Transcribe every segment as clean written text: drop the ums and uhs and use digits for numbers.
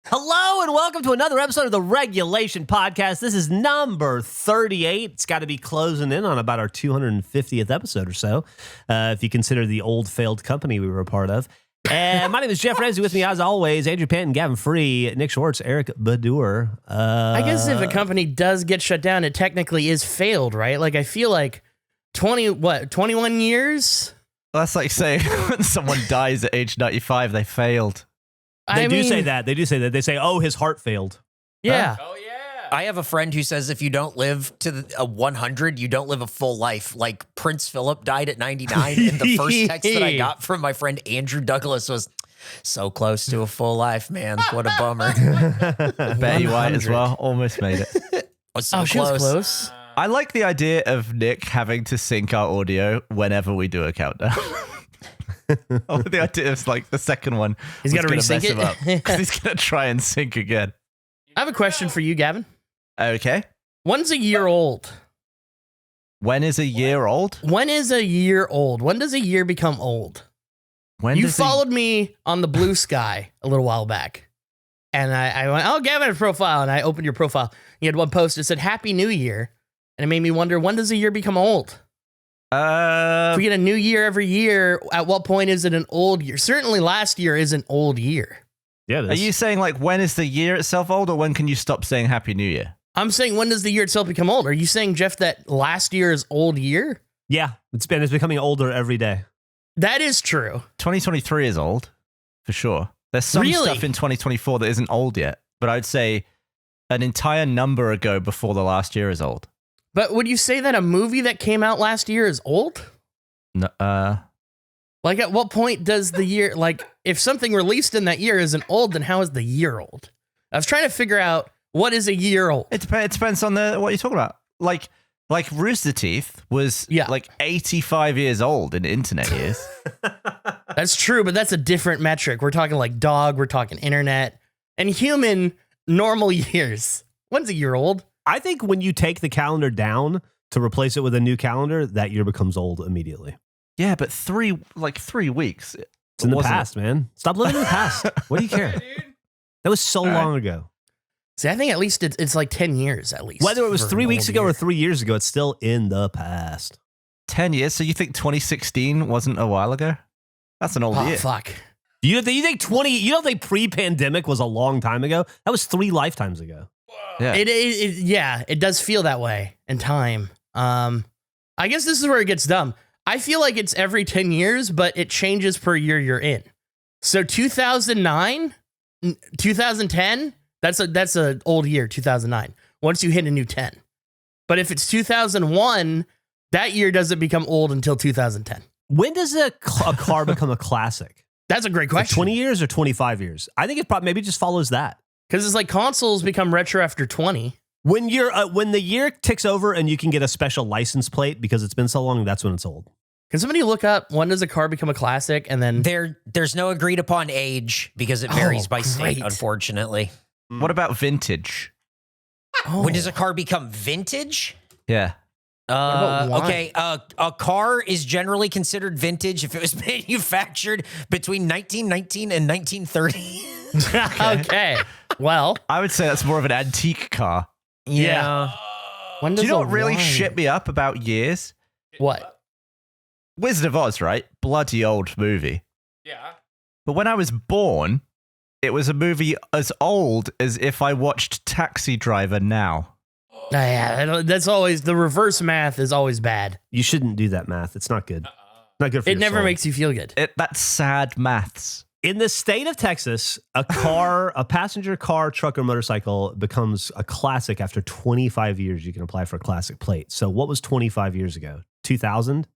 Hello and welcome to another episode of the Regulation Podcast. This is number 38. It's got to be closing in on about our 250th episode or so, if you consider the old failed company we were a part of. And my name is Geoff Ramsey. With me, as always, Andrew Panton, Gavin Free, Nick Schwartz, Eric Badur. I guess if a company does get shut down, it technically is failed, right? Like, I feel like 21 years? Well, that's like saying when someone dies at age 95, they failed. They do say that. They say, oh, his heart failed. Yeah. Oh, yeah. I have a friend who says if you don't live to a 100, you don't live a full life. Like Prince Philip died at 99, and the first text that I got from my friend Andrew Douglas was, so close to a full life, man. What a bummer. Betty White as well. Almost made it. So she was close. I like the idea of Nick having to sync our audio whenever we do a countdown. Oh, the idea is like the second one. He's got to resync it. Because he's going to try and sync again. I have a question for you, Gavin. Okay. When's a year old? When is a year old? When is a year old? When does a year become old? You followed me on the Blue Sky a little while back. And I went, oh, Gavin's profile. And I opened your profile. You had one post that said, Happy New Year. And it made me wonder, when does a year become old? If we get a new year every year, at what point is it an old year? Certainly last year is an old year. Yeah. Are you saying like when is the year itself old, or when can you stop saying Happy New Year? I'm saying when does the year itself become old? Are you saying, Geoff, that last year is old year? Yeah. It's becoming older every day. That is true. 2023 is old, for sure. There's some stuff in 2024 that isn't old yet, but I'd say an entire number ago before the last year is old. But would you say that a movie that came out last year is old? No, like, at what point does the year, like, if something released in that year isn't old, then how is the year old? I was trying to figure out, what is a year old? It depends on what you're talking about. Like Rooster Teeth was like 85 years old in internet years. That's true, but that's a different metric. We're talking like dog, we're talking internet, and human normal years. When's a year old? I think when you take the calendar down to replace it with a new calendar, that year becomes old immediately. Yeah, but 3 weeks. It's in the past, man. Stop living in the past. What do you care? That was so long ago. See, I think at least it's like 10 years at least. Whether it was 3 weeks ago or 3 years ago, it's still in the past. 10 years? So you think 2016 wasn't a while ago? That's an old year. Fuck. You don't think pre-pandemic was a long time ago? That was 3 lifetimes ago. Yeah. It does feel that way in time. I guess this is where it gets dumb. I feel like it's every 10 years, but it changes per year you're in. So 2009, 2010, that's an old year, 2009. Once you hit a new 10. But if it's 2001, that year doesn't become old until 2010. When does a car become a classic? That's a great question. Like 20 years or 25 years? I think it probably maybe just follows that. Because it's like consoles become retro after 20. When the year ticks over and you can get a special license plate because it's been so long, that's when it's old. Can somebody look up when does a car become a classic? And then there's no agreed upon age because it varies by state, unfortunately. What about vintage? When does a car become vintage? Yeah. Okay. A car is generally considered vintage if it was manufactured between 1919 and 1930. Okay. Well, I would say that's more of an antique car. Yeah. When Do you know what really shit me up about years? What? Wizard of Oz, right? Bloody old movie. Yeah. But when I was born, it was a movie as old as if I watched Taxi Driver now. Yeah, that's always, the reverse math is always bad. You shouldn't do that math. It's not good. Not good for It never makes you feel good. That's sad maths. In the state of Texas, a passenger car, truck, or motorcycle becomes a classic after 25 years. You can apply for a classic plate. So what was 25 years ago? 2000?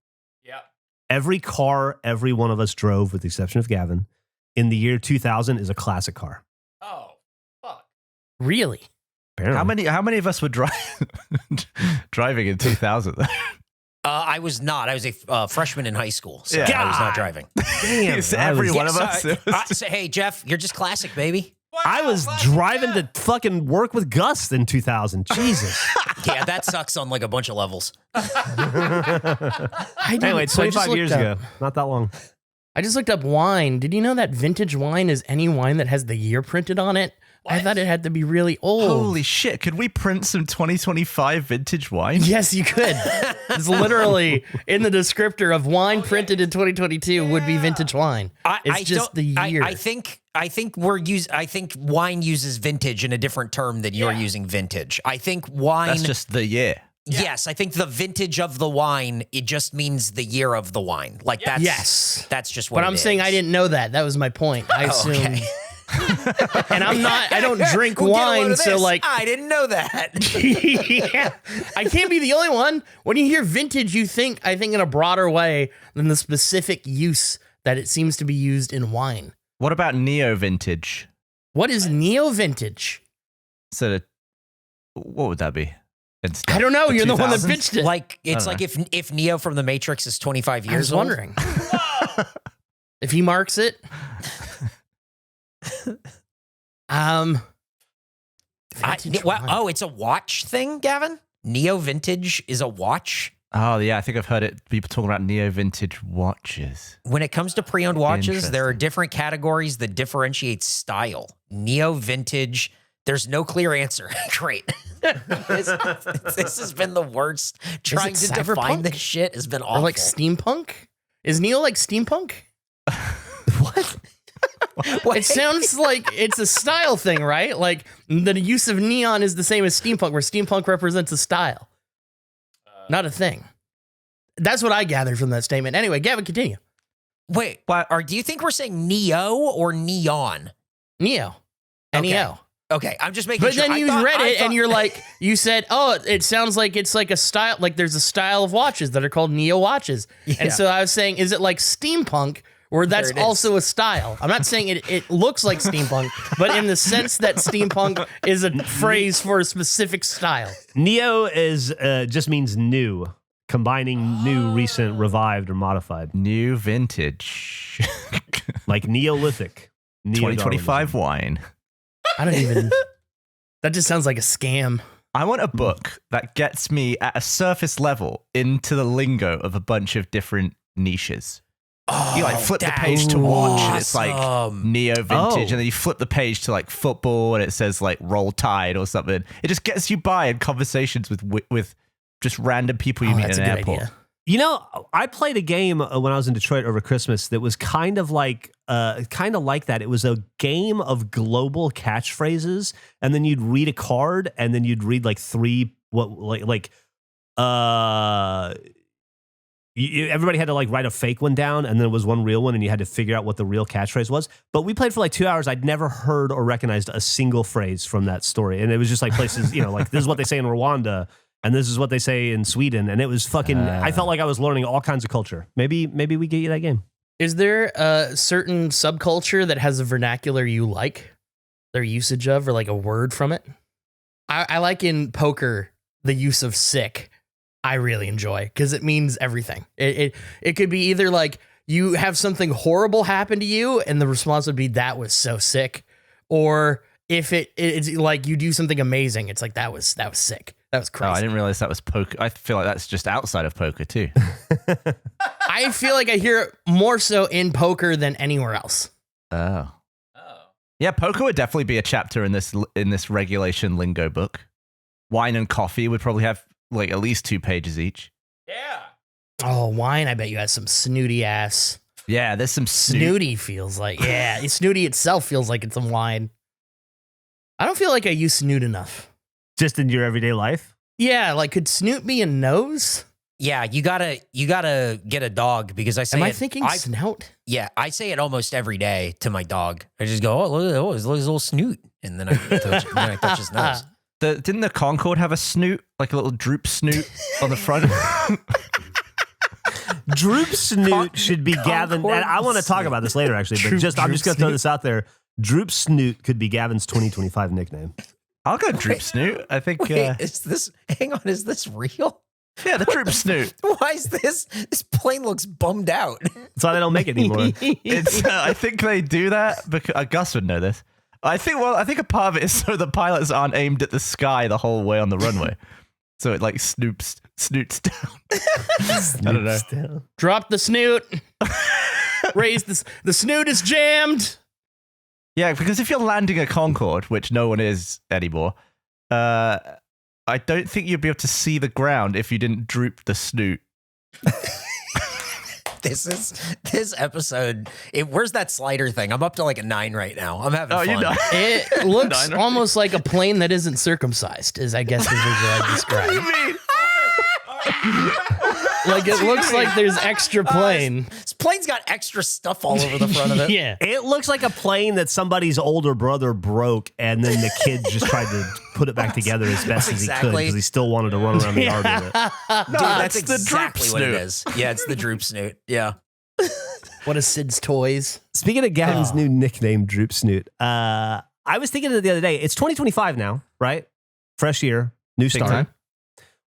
Yeah. Every car every one of us drove, with the exception of Gavin, in the year 2000 is a classic car. Oh, fuck. Really? Apparently. How many of us were driving in 2000? I was not. I was a freshman in high school, so Yeah. I was not driving. Damn. It's every one of us. So, hey, Geoff, you're just classic, baby. I was driving to fucking work with Gus in 2000. Jesus. Yeah, that sucks on like a bunch of levels. Anyway, 25 years ago. Not that long. I just looked up wine. Did you know that vintage wine is any wine that has the year printed on it? I thought it had to be really old. Holy shit. Could we print some 2025 vintage wine? Yes, you could. It's literally in the descriptor of wine printed in 2022 would be vintage wine. It's just the year. I think wine uses vintage in a different term than you're using vintage. I think wine. That's just the year. Yes, I think the vintage of the wine, it just means the year of the wine. Like that's that's just what But I'm saying I didn't know that. That was my point. I assumed. Okay. And I don't drink wine, so like I didn't know that. yeah. I can't be the only one. When you hear vintage, I think in a broader way than the specific use that it seems to be used in wine. What about neo vintage? What is neo vintage? So what would that be? I don't know. You're the one that 2000s? pitched it. Like it's like if Neo from the Matrix is 25 years I was old. wondering if he marks it. It's a watch thing, Gavin? Neo vintage is a watch? Oh, yeah. I think I've heard it. People talking about neo vintage watches. When it comes to pre-owned watches, there are different categories that differentiate style. Neo vintage, there's no clear answer. Great. This has been the worst. Trying to define this shit has been awful. Or like steampunk? Is neo like steampunk? What? It sounds like it's a style thing, right? Like the use of neon is the same as steampunk, where steampunk represents a style, not a thing. That's what I gathered from that statement. Anyway, Gavin, continue. Wait, do you think we're saying neo or neon? Neo. Okay. Neo. Okay, I'm just making But sure. then you read it and you're like, you said, oh, it sounds like it's like a style, like there's a style of watches that are called neo watches. Yeah. And so I was saying, is it like steampunk, or that's also a style? I'm not saying it looks like steampunk, but in the sense that steampunk is a phrase for a specific style. Neo is just means new, combining new, recent, revived, or modified. New vintage. Like Neolithic. 2025 wine. I don't even. That just sounds like a scam. I want a book that gets me at a surface level into the lingo of a bunch of different niches. Oh, You like flip the page to watch and it's like awesome. neo vintage, and then you flip the page to like football and it says like Roll Tide or something. It just gets you by in conversations with just random people you meet in an airport. Idea. You know, I played a game when I was in Detroit over Christmas that was kind of like that. It was a game of global catchphrases, and then you'd read a card, and then you'd read like three everybody had to like write a fake one down, and then there was one real one, and you had to figure out what the real catchphrase was. But we played for like 2 hours. I'd never heard or recognized a single phrase from that story, and it was just like places, like this is what they say in Rwanda. And this is what they say in Sweden. And it was fucking, I felt like I was learning all kinds of culture. Maybe we get you that game. Is there a certain subculture that has a vernacular you like their usage of, or like a word from it? I like in poker, the use of sick. I really enjoy because it means everything. It could be either like you have something horrible happen to you and the response would be, that was so sick. Or if it's like you do something amazing, it's like, that was sick. That was crazy. Oh, I didn't realize that was poker. I feel like that's just outside of poker too. I feel like I hear it more so in poker than anywhere else. Oh. Yeah, poker would definitely be a chapter in this regulation lingo book. Wine and coffee would probably have like at least 2 pages each. Yeah. Oh, wine, I bet you has some snooty ass. Yeah, there's some Snooty feels like. Yeah, snooty itself feels like it's some wine. I don't feel like I use snoot enough. Just in your everyday life? Yeah, like could snoot be a nose? Yeah, you gotta get a dog, because I say Am I thinking snout? Yeah, I say it almost every day to my dog. I just go, look at his little snoot, and then I touch his nose. Didn't the Concorde have a snoot, like a little droop snoot on the front? Droop snoot should be Gavin. And I want to talk about this later, actually, but I'm just going to throw this out there. Droop snoot could be Gavin's 2025 nickname. I'll go droop snoot. I think. Is this real? Yeah, the droop snoot. Why is this plane looks bummed out? That's why they don't make it anymore. It's. I think they do that because Gus would know this. I think a part of it is so the pilots aren't aimed at the sky the whole way on the runway, so it like snoots down. I don't know. Down. Drop the snoot. Raise the snoot is jammed. Yeah, because if you're landing a Concorde, which no one is anymore, I don't think you'd be able to see the ground if you didn't droop the snoot. This episode. Where's that slider thing? I'm up to like a 9 right now. I'm having fun. You know. It looks almost like a plane that isn't circumcised, is I guess the visual I described. What do you mean? Like it looks like there's extra plane. This plane's got extra stuff all over the front of it. Yeah. It looks like a plane that somebody's older brother broke, and then the kid just tried to put it back together as best as he could because he still wanted to run around the yard with it. Dude, that's it's the exactly droop what it snoot. is. Yeah, it's the droop snoot. Yeah. What is Sid's toys? Speaking of Gavin's new nickname, Droop Snoot, I was thinking of it the other day. It's 2025 now, right? Fresh year, new Big start. time.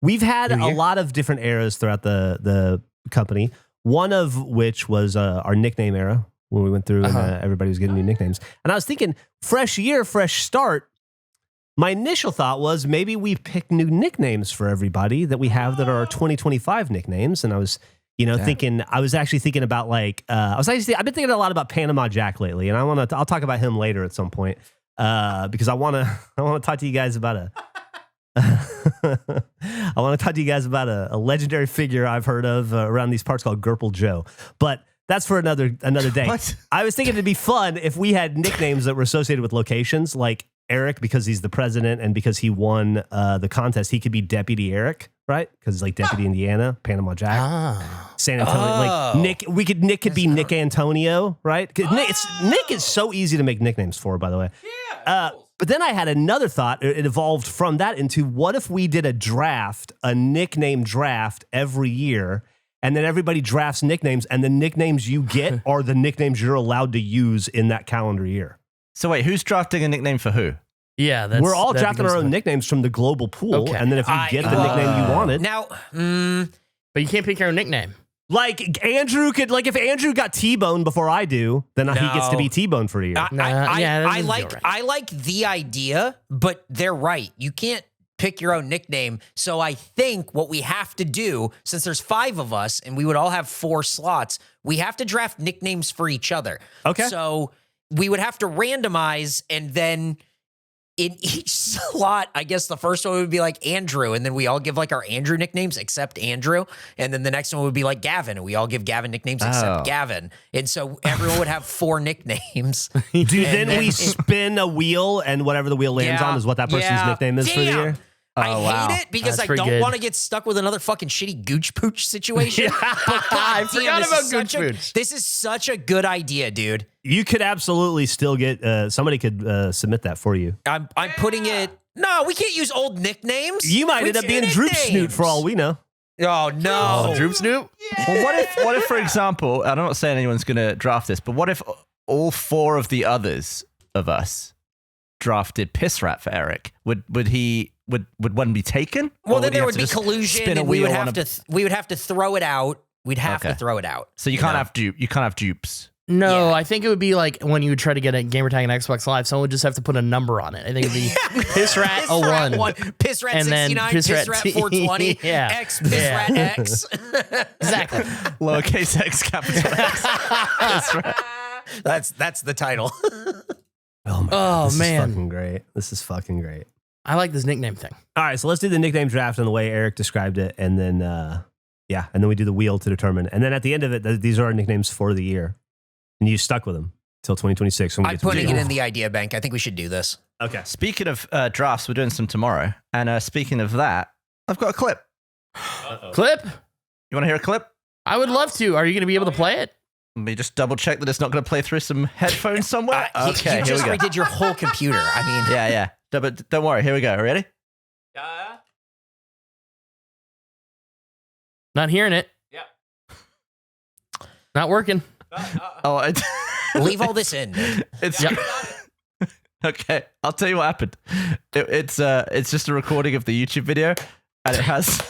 We've had New a year. lot of different eras throughout the company, one of which was our nickname era when we went through and everybody was getting new nicknames. And I was thinking, fresh year, fresh start. My initial thought was maybe we pick new nicknames for everybody that we have that are our 2025 nicknames. And I was, thinking, I was actually thinking about like, I've been thinking a lot about Panama Jack lately, and I'll talk about him later at some point because I want to talk to you guys about I want to talk to you guys about a legendary figure I've heard of around these parts called Gurple Joe. But that's for another day. What? I was thinking it'd be fun if we had nicknames that were associated with locations, like Eric, because he's the president and because he won the contest, he could be Deputy Eric, right? Because like Deputy Indiana, Panama Jack, San Antonio. Like Nick could be Nick Antonio, right? 'Cause Nick is so easy to make nicknames for, by the way. Yeah. But then I had another thought. It evolved from that into what if we did a nickname draft every year, and then everybody drafts nicknames, and the nicknames you get are the nicknames you're allowed to use in that calendar year. So wait, who's drafting a nickname for who? Yeah, We're all that drafting our becomes own the- nicknames from the global pool, Okay. and then if you get the nickname you wanted, Now, But you can't pick your own nickname. like Andrew could, like if Andrew got T-Bone before I do, then he gets to No. be T-Bone for a year. I like the idea, but they're right. You can't pick your own nickname. So I think what we have to do, since there's 5 of us and we would all have 4 slots, we have to draft nicknames for each other. Okay. So we would have to randomize, and then in each slot, I guess the first one would be like Andrew, and then we all give like our Andrew nicknames except Andrew. And then the next one would be like Gavin, and we all give Gavin nicknames except Gavin. And so everyone would have 4 nicknames. Then we spin a wheel, and whatever the wheel lands on is what that person's nickname is for the year. I hate it because That's I pretty don't good. want to get stuck with another fucking shitty gooch pooch situation. But I goddamn, forgot this about is such gooch a- pooch. This is such a good idea, dude. You could absolutely still get somebody could submit that for you. I'm putting it. No, we can't use old nicknames. You might We end up need being Droop Snoot nicknames. for all we know. Oh no, Droop Snoop? Well, what if, for example, I'm not saying anyone's going to draft this, but what if all 4 of the others of us drafted Piss Rat for Eric? Would one be taken? Well, Or then he there have would to be just collusion, spin a and we would wheel have on to we would have to throw it out. We'd have to Okay. throw it out. So you can't have dupes. No, Yeah. I think it would be like when you would try to get a gamertag on Xbox Live, someone would just have to put a number on it. I think it'd be Piss Rat 01. Piss Rat And then 69, Piss Piss Rat Rat 420, yeah. X Piss Yeah. Rat X. Exactly. Lowercase x, capital X. Piss Rat. That's the title. Oh, my Oh, God, this man. is fucking great. This is fucking great. I like this nickname thing. All right, so let's do the nickname draft in the way Eric described it, and then and then we do the wheel to determine. And then at the end of it, these are our nicknames for the year, and you stuck with them till 2026. When we I'm get to putting the it wheel. in the idea bank. I think we should do this. Okay. Speaking of drafts, we're doing some tomorrow. And speaking of that, I've got a clip. Clip? You want to hear a clip? I would love to. Are you going to be able to play it? Let me just double check that it's not going to play through some headphones somewhere. You Okay, here we just go. redid your whole computer. I mean, Yeah. But don't worry. Here we go. Ready? Not hearing it. Yeah. Not working. Oh, leave all this in. it's Yep. okay. I'll tell you what happened. It's just a recording of the YouTube video, and it has.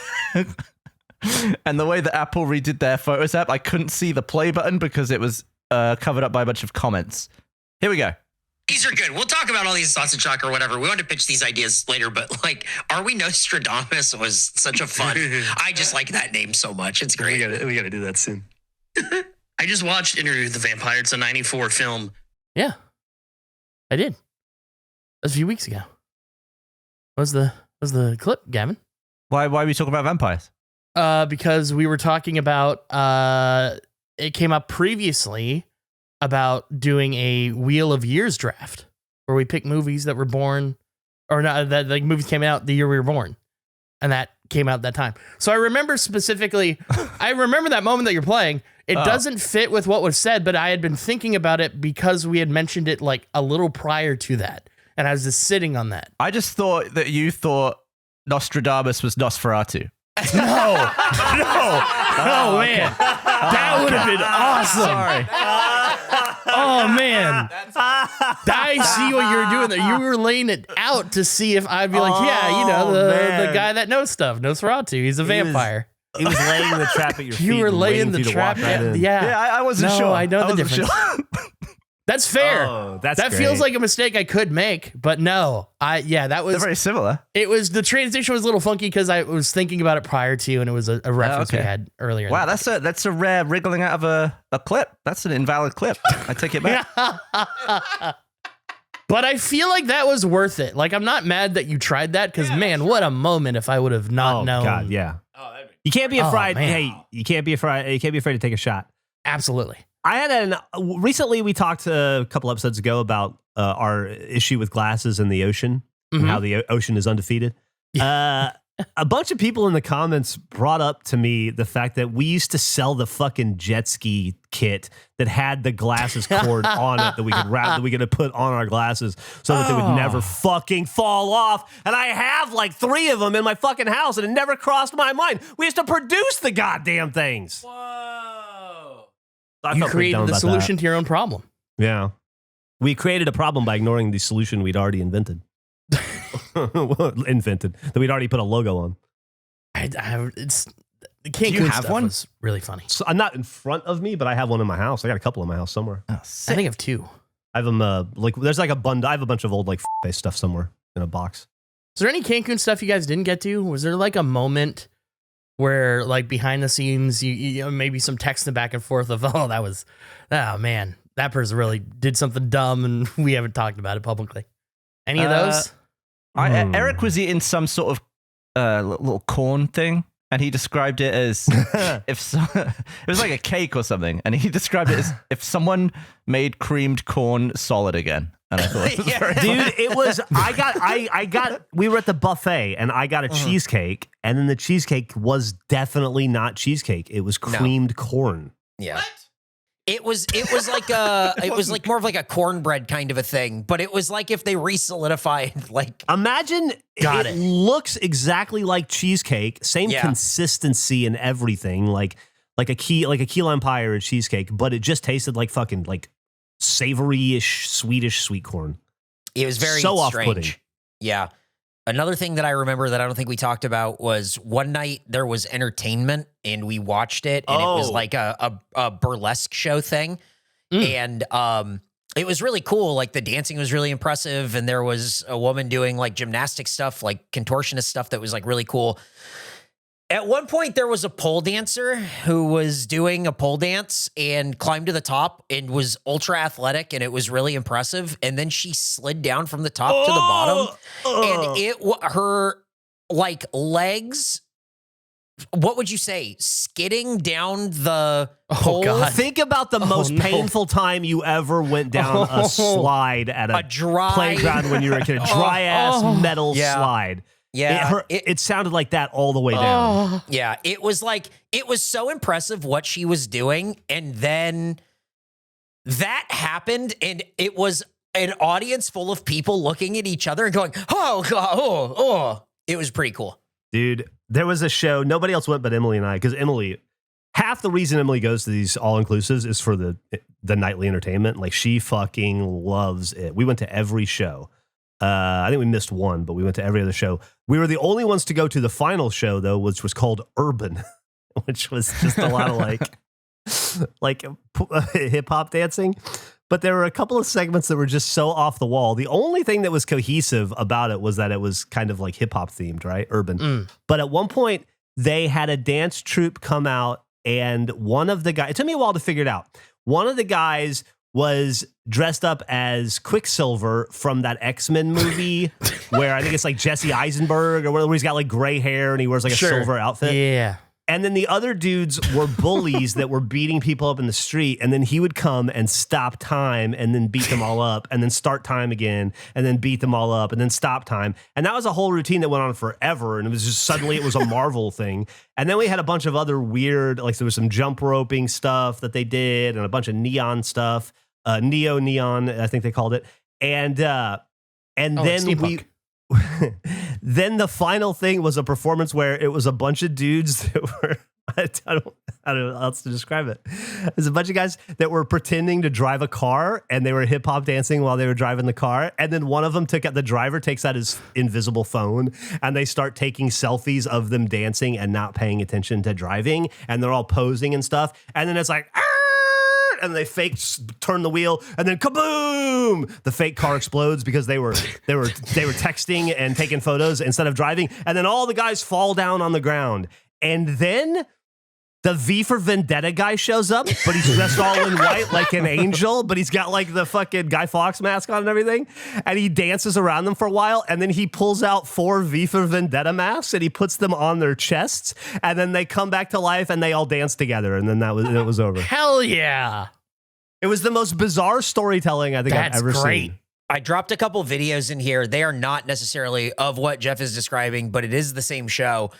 And the way that Apple redid their Photos app, I couldn't see the play button because it was covered up by a bunch of comments. Here we go. These are good. We'll talk about all these sausage shock or whatever. We want to pitch these ideas later, but like, Are We Nostradamus was such a fun. I just like that name so much. It's great. We gotta do that soon. I just watched Interview with the Vampire. It's a 94 film. Yeah. I did. That was a few weeks ago. What was the clip, Gavin? Why are we talking about vampires? Because we were talking about it came up previously about doing a Wheel of Years draft where we pick movies that were born or not, that like movies came out the year we were born, and that came out that time. So I remember specifically, I remember that moment that you're playing. It doesn't fit with what was said, but I had been thinking about it because we had mentioned it like a little prior to that, and I was just sitting on that. I just thought that you thought Nostradamus was Nosferatu. No. Oh man, that would have been awesome. Sorry. Oh man, I see what you were doing there. You were laying it out to see if I'd be like, the guy that knows stuff, Nosferatu. He's a vampire. He was laying the trap at your feet. You were laying the waiting for you to trap. walk right in. Yeah, I wasn't no, sure. I know the difference. Sure. That's fair. Oh, that great. Feels like a mistake I could make, but no, that was. They're very similar. It was the transition was a little funky because I was thinking about it prior to, and it was a reference we had earlier. Wow, that's a rare wriggling out of a clip. That's an invalid clip. I take it back. But I feel like that was worth it. Like I'm not mad that you tried that because man, what a moment if I would have not known. God, yeah. You can't be afraid. Man. Hey, you can't be afraid. You can't be afraid to take a shot. Absolutely. I had recently we talked a couple episodes ago about our issue with glasses in the ocean and how the ocean is undefeated. A bunch of people in the comments brought up to me the fact that we used to sell the fucking jet ski kit that had the glasses cord on it that we could wrap, that we could put on our glasses so that they would never fucking fall off. And I have like 3 of them in my fucking house, and it never crossed my mind. We used to produce the goddamn things. Whoa! I You felt pretty dumb created the about solution that. to your own problem. Yeah. We created a problem by ignoring the solution we'd already invented. That we'd already put a logo on. It's the Cancun you have stuff one? was really funny. So I'm not in front of me, but I have one in my house. I got a couple in my house somewhere. Oh, I think I have 2. I have them there's like a bundle. I have a bunch of old like face stuff somewhere in a box. Is there any Cancun stuff you guys didn't get to? Was there like a moment where like behind the scenes you know, maybe some texting back and forth of oh man, that person really did something dumb and we haven't talked about it publicly? Any of those? Eric was eating some sort of little corn thing, and he described it as it was like a cake or something, and he described it as if someone made creamed corn solid again. And I thought, it was very funny. Dude, it was. I got. We were at the buffet, and I got a cheesecake, and then the cheesecake was definitely not cheesecake. It was creamed corn. Yeah. What? It was like it was like more of like a cornbread kind of a thing, but it was like if they re-solidified like. Imagine it looks exactly like cheesecake, same consistency and everything, like a key lime pie or a cheesecake, but it just tasted like fucking like savory-ish, Swedish sweet corn. It was very so strange. off-putting. Yeah. Another thing that I remember that I don't think we talked about was one night there was entertainment and we watched it, and it was like a burlesque show thing. And it was really cool. Like the dancing was really impressive, and there was a woman doing like gymnastic stuff, like contortionist stuff that was like really cool. At one point, there was a pole dancer who was doing a pole dance and climbed to the top and was ultra athletic, and it was really impressive. And then she slid down from the top to the bottom, and her like legs. What would you say? Skidding down the pole. God. Think about the most painful time you ever went down a slide at a dry playground when you were a kid. A dry ass metal slide. Yeah, it sounded like that all the way down. Yeah, it was so impressive what she was doing, and then that happened, and it was an audience full of people looking at each other and going, "Oh God, oh!" It was pretty cool, dude. There was a show. Nobody else went but Emily and I, because Emily. Half the reason Emily goes to these all-inclusives is for the nightly entertainment. Like she fucking loves it. We went to every show. I think we missed one, but we went to every other show. We were the only ones to go to the final show, though, which was called Urban, which was just a lot of like hip hop dancing. But there were a couple of segments that were just so off the wall. The only thing that was cohesive about it was that it was kind of like hip hop themed, right? Urban. But at one point, they had a dance troupe come out, and one of the guys, it took me a while to figure it out. One of the guys was dressed up as Quicksilver from that X-Men movie where I think it's like Jesse Eisenberg or whatever. Where he's got like gray hair and he wears like a silver outfit. Yeah. And then the other dudes were bullies that were beating people up in the street. And then he would come and stop time and then beat them all up and then start time again and then beat them all up and then stop time. And that was a whole routine that went on forever. And it was just suddenly it was a Marvel thing. And then we had a bunch of other weird, like there was some jump roping stuff that they did and a bunch of neon stuff, neon, I think they called it. And then steampunk. Then the final thing was a performance where it was a bunch of dudes that were, I don't know how else to describe it. There's a bunch of guys that were pretending to drive a car and they were hip hop dancing while they were driving the car. And then one of them the driver takes out his invisible phone and they start taking selfies of them dancing and not paying attention to driving. And they're all posing and stuff. And then it's like, and they fake turn the wheel, and then kaboom! The fake car explodes because they were texting and taking photos instead of driving, and then all the guys fall down on the ground, and then the V for Vendetta guy shows up, but he's dressed all in white like an angel, but he's got like the fucking Guy Fawkes mask on and everything, and he dances around them for a while, and then he pulls out 4 V for Vendetta masks and he puts them on their chests, and then they come back to life and they all dance together, and then it was over. Hell yeah. It was the most bizarre storytelling I think I've ever seen. I dropped a couple videos in here. They are not necessarily of what Geoff is describing, but it is the same show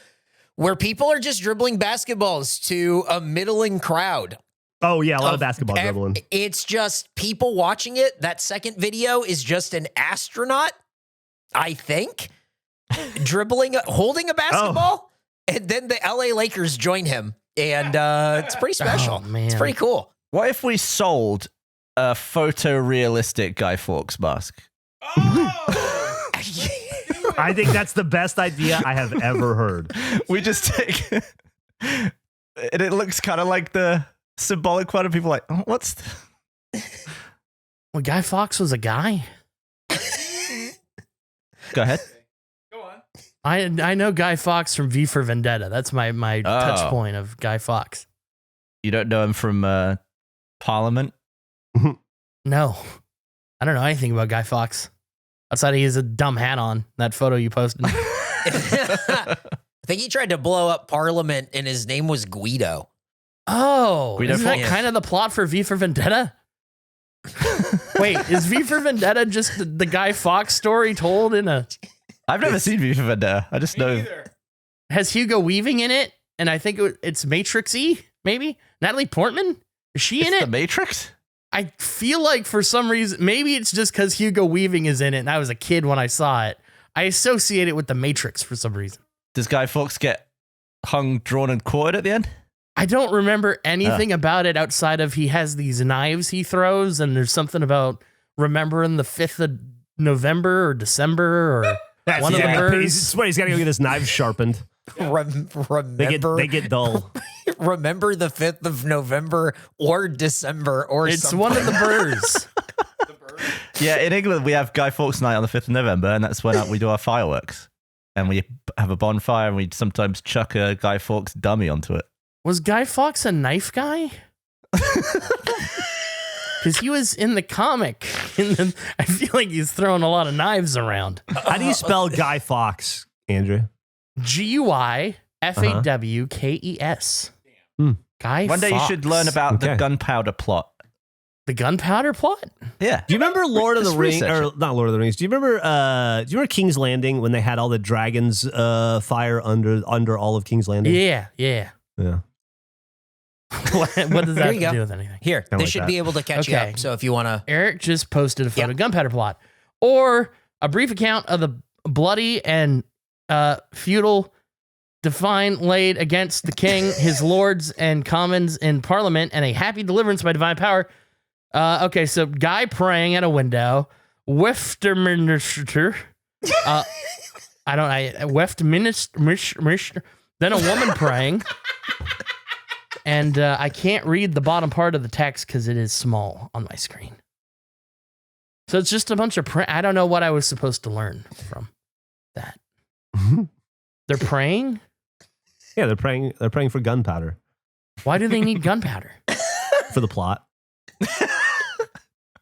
where people are just dribbling basketballs to a middling crowd. Oh, yeah, a lot of basketball dribbling. It's just people watching it. That second video is just an astronaut, I think, holding a basketball. And then the LA Lakers join him. And it's pretty special. Oh, man. It's pretty cool. What if we sold a photorealistic Guy Fawkes mask? I think that's the best idea I have ever heard. We just take... and it looks kind of like the symbolic one, and people are like, oh, what's... Well, Guy Fawkes was a guy? Go ahead. I know Guy Fawkes from V for Vendetta. That's my touch point of Guy Fawkes. You don't know him from Parliament? No. I don't know anything about Guy Fawkes. Outside he has a dumb hat on, that photo you posted. I think he tried to blow up Parliament and his name was Guido. Oh, Guido isn't that Fawkes. kind of the plot for V for Vendetta? Wait, is V for Vendetta just the Guy Fawkes story told in a... I've never seen V for Vendetta. I just know... Has Hugo Weaving in it? And I think it's Matrix-y, maybe? Natalie Portman? Is she in The it? Matrix? I feel like for some reason, maybe it's just because Hugo Weaving is in it and I was a kid when I saw it. I associate it with The Matrix for some reason. Does Guy Fawkes get hung, drawn, and quartered at the end? I don't remember anything about it outside of he has these knives he throws and there's something about remembering the 5th of November or December or one of the birds. He's got to go get his knives sharpened. Remember, They get dull. remember the 5th of November or December or It's something. one of the birds. Yeah, in England, we have Guy Fawkes Night on the 5th of November, and that's when we do our fireworks. And we have a bonfire, and we sometimes chuck a Guy Fawkes dummy onto it. Was Guy Fawkes a knife guy? Because he was in the comic. I feel like he's throwing a lot of knives around. How do you spell Guy Fawkes, Andrew? Guyfawkes. Guy One day you should learn about the Okay. gunpowder plot. The gunpowder plot? Yeah. Do you remember Lord of the Just Rings, research or it. not Lord of the Rings? Do you remember King's Landing when they had all the dragons fire under all of King's Landing? Yeah. Yeah. What does There that you have to go. do with anything? Here, Kinda this like should that. be able to catch you Okay. up. So if you want to, Eric just posted a photo Yep. gunpowder plot, or a brief account of the bloody and feudal define laid against the king, his lords and commons in parliament, and a happy deliverance by divine power. Okay, so guy praying at a window, Westminster, Westminster, then a woman praying, and I can't read the bottom part of the text because it is small on my screen. So it's just a bunch of I don't know what I was supposed to learn from that. They're praying? Yeah, they're praying for gunpowder Why do they need gunpowder? for the plot.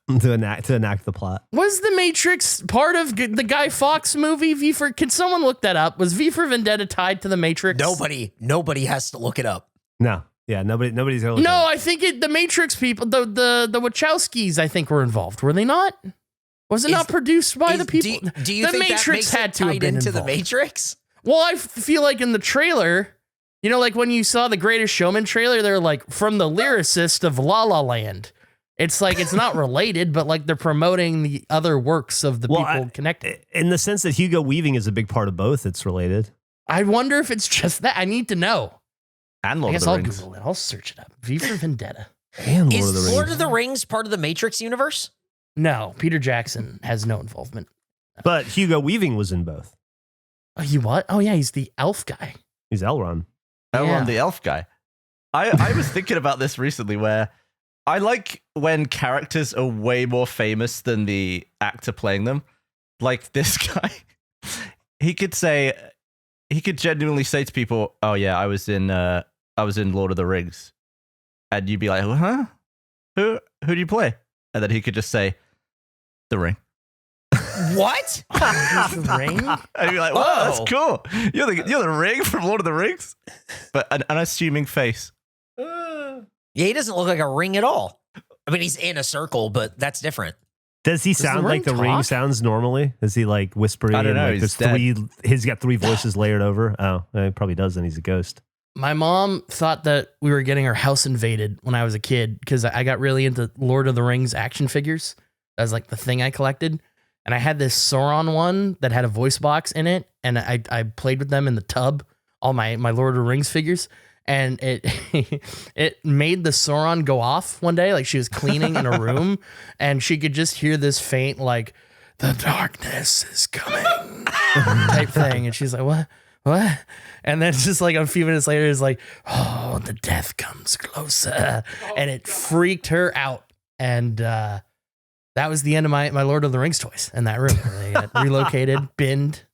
to enact the plot. Was the Matrix part of the Guy Fawkes movie? Can someone look that up? Was V for Vendetta tied to the Matrix? Nobody has to look it up. No. Yeah, nobody's gonna look No, at it. I think the Matrix people, the Wachowskis, I think were involved. Were they not? Was it not produced by the people? Do you the think Matrix that had makes to it have tied been into involved. the Matrix? Well, I feel like in the trailer, you know, like when you saw the Greatest Showman trailer, they're like from the lyricist of La La Land. It's like it's not related, but like they're promoting the other works of the people connected. In the sense that Hugo Weaving is a big part of both, it's related. I wonder if it's just that. I need to know. And I Lord of guess the I'll Rings. Google it. I'll search it up. V for Vendetta. And Is Lord of the Rings part of the Matrix universe? No, Peter Jackson has no involvement. But Hugo Weaving was in both. Oh, he what? Oh, yeah, he's the elf guy. He's Elrond. Oh, Yeah. I'm the elf guy. I was thinking about this recently where I like when characters are way more famous than the actor playing them. Like this guy. He could genuinely say to people, "Oh yeah, I was in Lord of the Rings." And you'd be like, "Huh? Who do you play?" And then he could just say, "The Ring." What? The Ring? And you'd be like, "Wow, that's cool. You're the Ring from Lord of the Rings?" But an unassuming face. Yeah, he doesn't look like a ring at all. I mean, he's in a circle, but that's different. Does he the sound like ring the ring talk? sounds normally? Is he like whispering? I don't know, and, like, he's there's he's got three voices layered over. Oh, he probably does, and he's a ghost. My mom thought that we were getting our house invaded when I was a kid because I got really into Lord of the Rings action figures. That was like the thing I collected. And I had this Sauron one that had a voice box in it. And I played with them in the tub, all my Lord of the Rings figures. And it made the Sauron go off one day. Like she was cleaning in a room and she could just hear this faint, like, the darkness is coming type thing. And she's like, what? And then just like a few minutes later, it's like, oh, the death comes closer. And it freaked her out. And that was the end of my Lord of the Rings toys in that room. They got relocated, binned.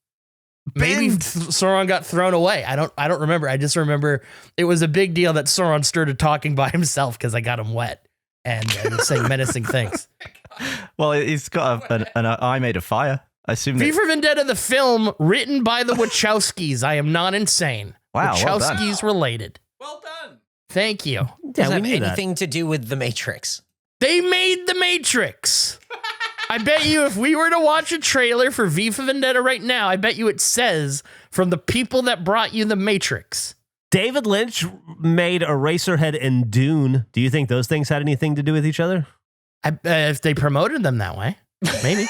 Maybe Sauron got thrown away. I don't remember. I just remember it was a big deal that Sauron started talking by himself because I got him wet and saying menacing things. Well, he's got an eye made of fire. I assume V that. for Vendetta, the film, written by the Wachowskis. I am not insane. Wow, well done. Wachowskis related. Well done. Thank you. we Doesn't have knew that. anything to do with the Matrix. They made the Matrix. I bet you if we were to watch a trailer for V for Vendetta right now, I bet you it says from the people that brought you the Matrix. David Lynch made Eraserhead and Dune. Do you think those things had anything to do with each other? If they promoted them that way, maybe.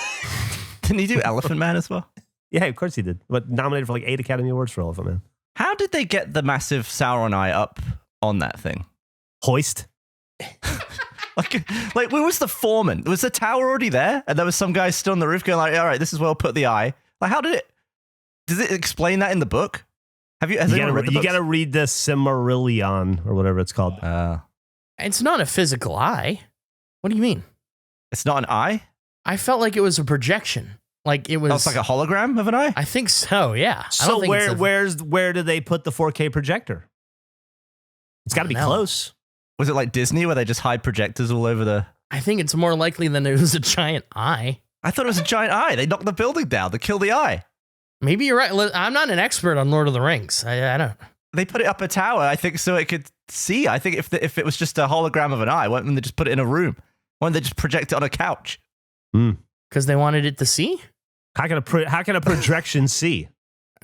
Didn't he do Elephant Man as well? Yeah, of course he did. But nominated for like 8 Academy Awards for Elephant Man. How did they get the massive Sauron eye up on that thing? Hoist. Like, where was the foreman? Was the tower already there? And there was some guy still on the roof going like, all right, this is where I'll put the eye. Like, does it explain that in the book? Has anyone read the You books? got to read the Silmarillion or whatever it's called. It's not a physical eye. What do you mean? It's not an eye? I felt like it was a projection. Like it was. Oh, it's like a hologram of an eye? I think so. Yeah. I So don't think it's where do they put the 4K projector? It's got to be know. close. Was it like Disney where they just hide projectors all over the... I think it's more likely than it was a giant eye. I thought it was a giant eye. They knocked the building down to kill the eye. Maybe you're right. I'm not an expert on Lord of the Rings. I don't. They put it up a tower, I think, so it could see. I think if it was just a hologram of an eye, why didn't they just put it in a room? Why didn't they just project it on a couch? Because they wanted it to see? How can a projection see?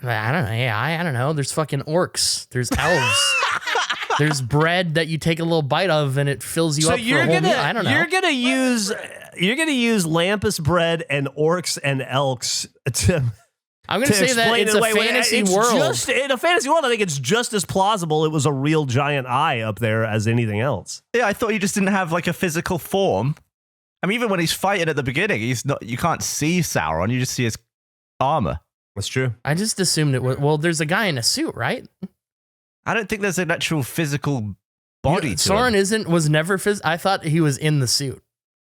I don't know. Yeah, I don't know. There's fucking orcs. There's elves. There's bread that you take a little bite of and it fills you So up for a whole meal. I don't know. You're gonna use Lampus bread and orcs and elks to I'm going to say that explain it's it a away. fantasy It's world. Just, in a fantasy world, I think it's just as plausible it was a real giant eye up there as anything else. Yeah, I thought he just didn't have like a physical form. I mean, even when he's fighting at the beginning, you can't see Sauron, you just see his armor. That's true. I just assumed it was. Well, there's a guy in a suit, right? I don't think there's an actual physical body to Sauron him. was never I thought he was in the suit.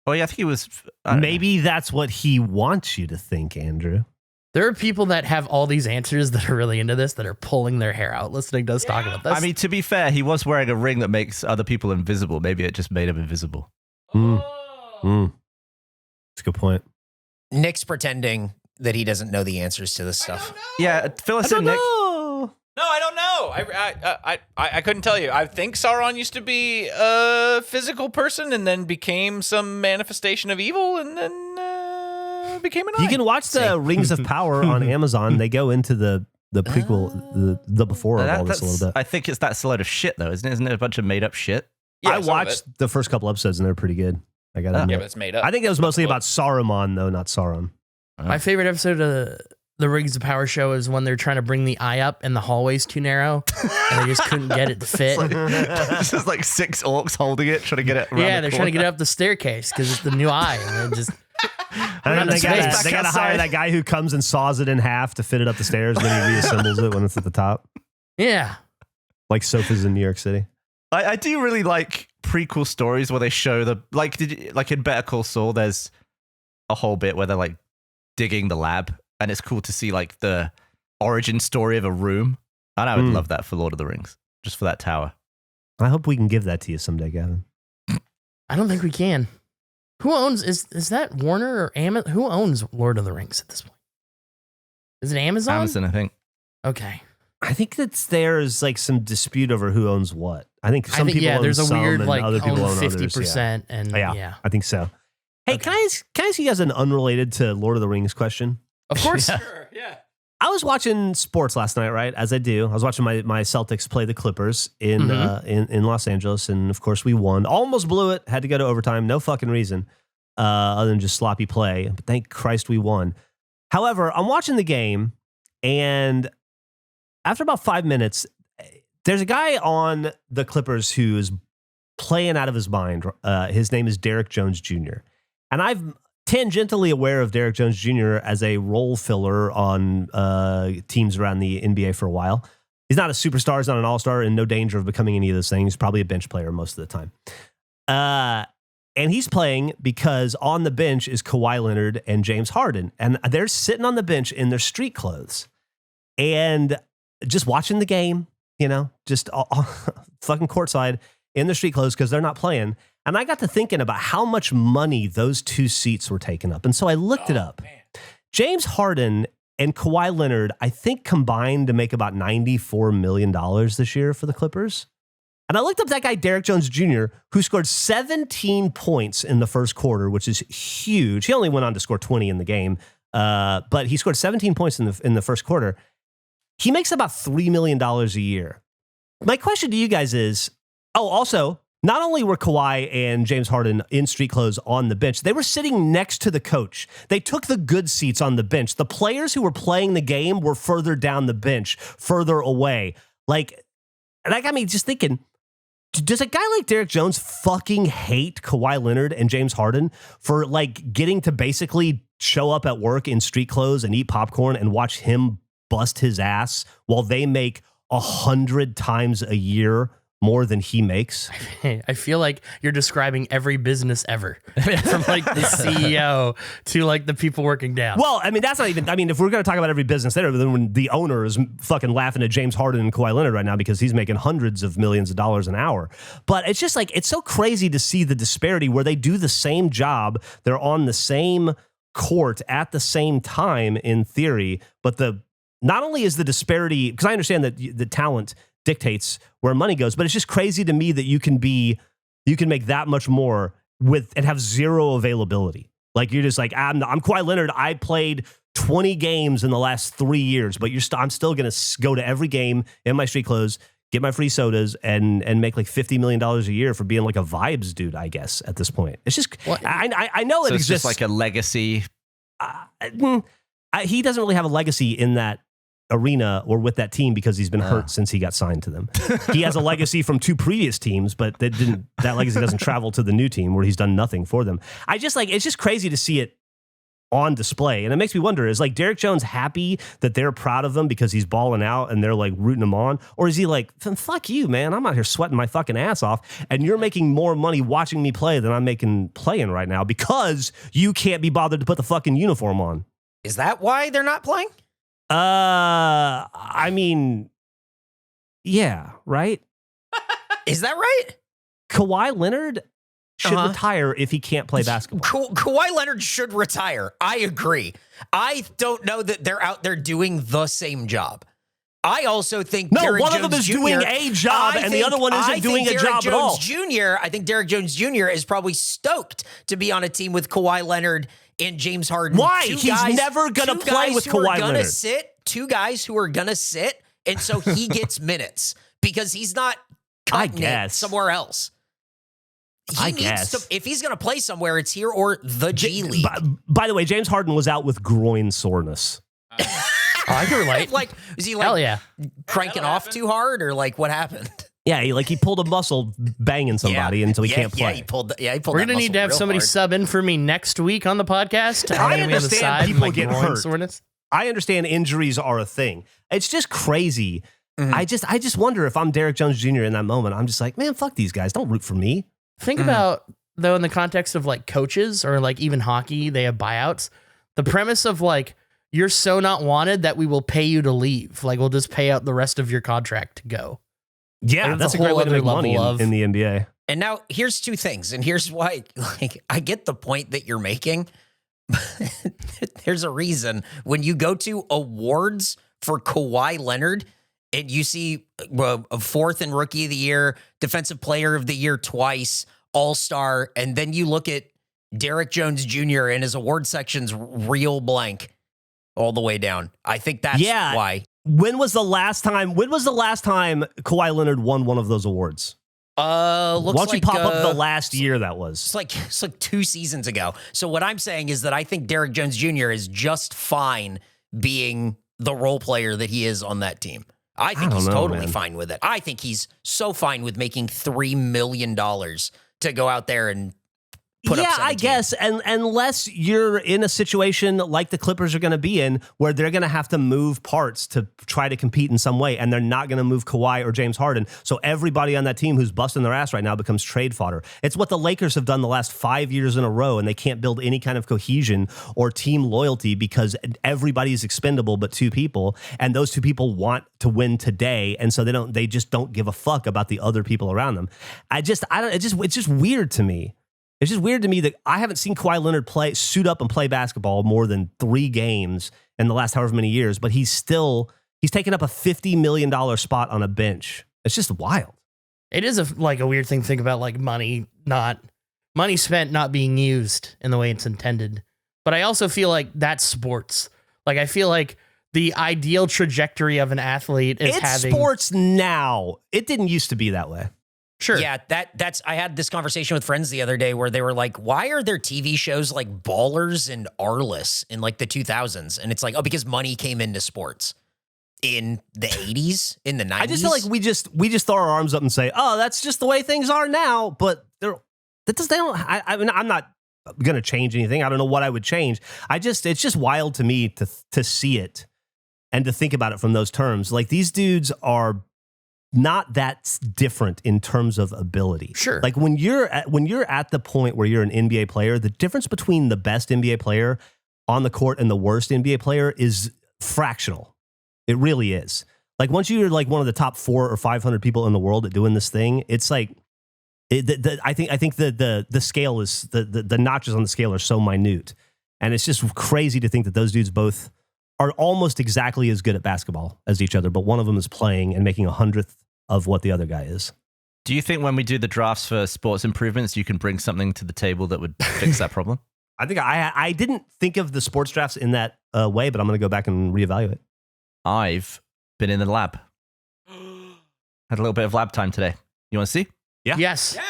Oh, yeah, I think he was... I don't know. Maybe that's what he wants you to think, Andrew. There are people that have all these answers that are really into this that are pulling their hair out listening to us talk about this. I mean, to be fair, he was wearing a ring that makes other people invisible. Maybe it just made him invisible. That's a good point. Nick's pretending that he doesn't know the answers to this stuff. Yeah, fill us in, Nick. No, I don't know. I couldn't tell you. I think Sauron used to be a physical person and then became some manifestation of evil and then became an eye. You can watch the Rings of Power on Amazon. They go into the prequel, the before of all this a little bit. I think that's a load of shit, though, isn't it? Isn't it a bunch of made up shit? Yeah, I watched the first couple episodes and they're pretty good. I gotta Yeah, admit. but it's made up. I think it was mostly about Saruman, though, not Sauron. My favorite episode of the Rings of Power show is when they're trying to bring the eye up and the hallway's too narrow and they just couldn't get it to fit. It's just like 6 orcs holding it, trying to get it around Yeah, the they're trying to get it up the staircase because it's the new eye. And they just And then they space. gotta hire that guy who comes and saws it in half to fit it up the stairs, and then he reassembles it when it's at the top. yeah. Like sofas in New York City. I do really like prequel stories where they show like in Better Call Saul, there's a whole bit where they're like digging the lab, and it's cool to see like the origin story of a room. And I would love that for Lord of the Rings, just for that tower. I hope we can give that to you someday, Gavin. I don't think we can. Who owns is that Warner or Amazon? Who owns Lord of the Rings at this point? Is it Amazon? Amazon, I think. Okay. I think there's like some dispute over who owns what. I think some people own there's a some weird and like other people own 50% and Yeah. yeah. I think so. Hey, Okay. can I ask you guys an unrelated to Lord of the Rings question? Of course. Sure, yeah. I was watching sports last night, right? As I do. I was watching my Celtics play the Clippers in Los Angeles, and of course we won. Almost blew it. Had to go to overtime. No fucking reason, other than just sloppy play. But thank Christ we won. However, I'm watching the game, and after about 5 minutes, there's a guy on the Clippers who is playing out of his mind. His name is Derek Jones Jr. And I'm tangentially aware of Derek Jones Jr. as a role filler on teams around the NBA for a while. He's not a superstar, he's not an all-star, in no danger of becoming any of those things. He's probably a bench player most of the time. And he's playing because on the bench is Kawhi Leonard and James Harden. And they're sitting on the bench in their street clothes and just watching the game, just fucking courtside in their street clothes because they're not playing. And I got to thinking about how much money those two seats were taking up. And so I looked it up. Man. James Harden and Kawhi Leonard, I think, combined to make about $94 million this year for the Clippers. And I looked up that guy, Derek Jones Jr., who scored 17 points in the first quarter, which is huge. He only went on to score 20 in the game, but he scored 17 points in the first quarter. He makes about $3 million a year. My question to you guys is, also, not only were Kawhi and James Harden in street clothes on the bench, they were sitting next to the coach. They took the good seats on the bench. The players who were playing the game were further down the bench, further away. And that got me just thinking, does a guy like Derek Jones fucking hate Kawhi Leonard and James Harden for getting to basically show up at work in street clothes and eat popcorn and watch him bust his ass while they make 100 times a year more than he makes? I feel like you're describing every business ever, from the CEO to the people working down. Well, I mean, that's not even, if we're going to talk about every business there, then when the owner is fucking laughing at James Harden and Kawhi Leonard right now because he's making hundreds of millions of dollars an hour. But it's just it's so crazy to see the disparity where they do the same job. They're on the same court at the same time in theory, but not only is the disparity, because I understand that the talent dictates where money goes, but it's just crazy to me that you can make that much more and have zero availability. You're just I'm Kawhi Leonard. I played 20 games in the last 3 years, but I'm still going to go to every game in my street clothes, get my free sodas, and make $50 million a year for being a vibes dude, I guess, at this point. It's just, I know it exists. Just like a legacy. He doesn't really have a legacy in that arena or with that team because he's been hurt since he got signed to them. He has a legacy from 2 previous teams, but that legacy doesn't travel to the new team where he's done nothing for them. It's just crazy to see it on display. And it makes me wonder, is Derek Jones happy that they're proud of him because he's balling out and they're rooting him on? Or is he fuck you, man, I'm out here sweating my fucking ass off and you're making more money watching me play than I'm making playing right now because you can't be bothered to put the fucking uniform on? Is that why they're not playing? I mean, yeah, right? Is that right? Kawhi Leonard should retire if he can't play basketball. Kawhi Leonard should retire. I agree. I don't know that they're out there doing the same job. I also think Derrick one Jones of them is Jr. doing a job, and the other one isn't doing a job at all. I think Derrick Jones Jr. is probably stoked to be on a team with Kawhi Leonard and James Harden. Why? He's never going to play with Kawhi Leonard. Two guys who are going to sit, and so he gets minutes because he's not cutting it somewhere else. He needs to, if he's going to play somewhere, it's here or the G League. By the way, James Harden was out with groin soreness. I can relate. Is he Hell yeah. cranking off too hard, or what happened? Yeah, he pulled a muscle banging somebody, and so he can't play. Yeah, he pulled. We're gonna need to have somebody sub in for me next week on the podcast. I understand people get hurt. Soreness. I understand injuries are a thing. It's just crazy. Mm-hmm. I just wonder if I'm Derrick Jones Jr. in that moment. I'm just like, man, fuck these guys. Don't root for me. Think about, though, in the context of coaches or even hockey, they have buyouts. The premise of you're so not wanted that we will pay you to leave. We'll just pay out the rest of your contract to go. Yeah, that's a great way to make money in the NBA. And now here's two things, and here's why. I get the point that you're making. There's a reason when you go to awards for Kawhi Leonard and you see a fourth in Rookie of the Year, Defensive Player of the Year twice, All-Star, and then you look at Derrick Jones Jr. and his award section's real blank all the way down. I think that's why. When was the last time Kawhi Leonard won one of those awards? Why don't you pop up the last year that was? It's like 2 seasons ago. So what I'm saying is that I think Derrick Jones Jr. is just fine being the role player that he is on that team. I think he's totally fine with it. I think he's so fine with making $3 million to go out there and put up 17. I guess, and unless you're in a situation like the Clippers are going to be in, where they're going to have to move parts to try to compete in some way, and they're not going to move Kawhi or James Harden, so everybody on that team who's busting their ass right now becomes trade fodder. It's what the Lakers have done the last 5 years in a row, and they can't build any kind of cohesion or team loyalty because everybody's expendable but 2 people, and those 2 people want to win today, and so they just don't give a fuck about the other people around them. It's just weird to me. It's just weird to me that I haven't seen Kawhi Leonard suit up and play basketball more than 3 games in the last however many years, but he's taken up a $50 million spot on a bench. It's just wild. It is a weird thing to think about, money spent not being used in the way it's intended. But I also feel like that's sports. I feel like the ideal trajectory of an athlete is having sports now. It didn't used to be that way. Sure. Yeah, I had this conversation with friends the other day where they were like, why are there TV shows like Ballers and Arliss in the 2000s? And it's because money came into sports in the 80s, in the 90s. I just feel like we just throw our arms up and say, oh, that's just the way things are now. But I'm not going to change anything. I don't know what I would change. It's just wild to me to see it and to think about it from those terms. These dudes are not that different in terms of ability. Sure. When you're at the point where you're an NBA player, the difference between the best NBA player on the court and the worst NBA player is fractional. It really is. Once you're one of the top 400 or 500 people in the world at doing this thing, it's I think the scale is the notches on the scale are so minute, and it's just crazy to think that those dudes both are almost exactly as good at basketball as each other, but one of them is playing and making 100th of what the other guy is. Do you think when we do the drafts for sports improvements, you can bring something to the table that would fix that problem? I think I didn't think of the sports drafts in that way, but I'm going to go back and reevaluate. I've been in the lab. Had a little bit of lab time today. You want to see? Yeah. Yes. Yeah.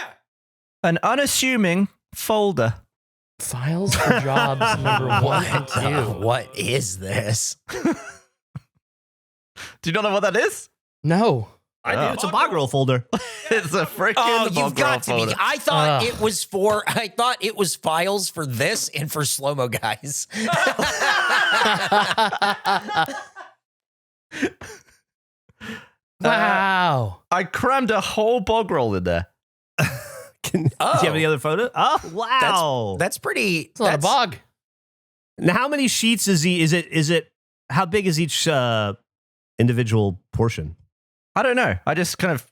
An unassuming folder. Files for jobs number 1 and 2. What is this? Do you not know what that is? No. I do. It's a bog roll folder. It's a freaking you've got to be. I thought it was files for this and for slow-mo guys. Wow. I crammed a whole bog roll in there. Do you have any other photo? Oh, wow. That's pretty. It's a lot of bog. Now, how many sheets is it? How big is each individual portion? I don't know. I just kind of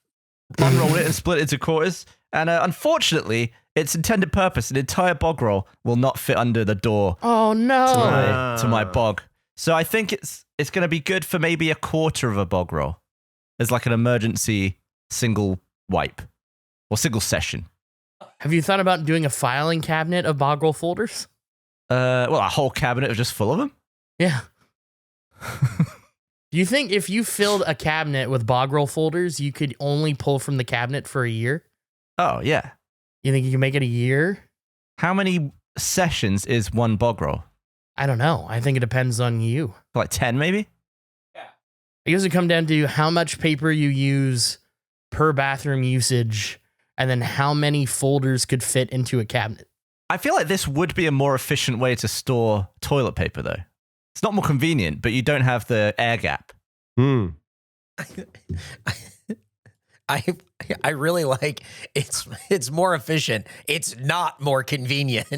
unrolled it and split it into quarters. And unfortunately, its intended purpose, an entire bog roll, will not fit under the door Oh no. to my bog. So I think it's going to be good for maybe a quarter of a bog roll as like an emergency single wipe or single session. Have you thought about doing a filing cabinet of bog roll folders? Well, a whole cabinet of just full of them. Yeah. Do you think if you filled a cabinet with bog roll folders, you could only pull from the cabinet for a year? Oh yeah. You think you can make it a year? How many sessions is one bog roll? I don't know. I think it depends on you. Like 10 maybe? I guess it come down to how much paper you use per bathroom usage, and then how many folders could fit into a cabinet. I feel like this would be a more efficient way to store toilet paper, though. It's not more convenient, but you don't have the air gap. I really like it's more efficient. It's not more convenient.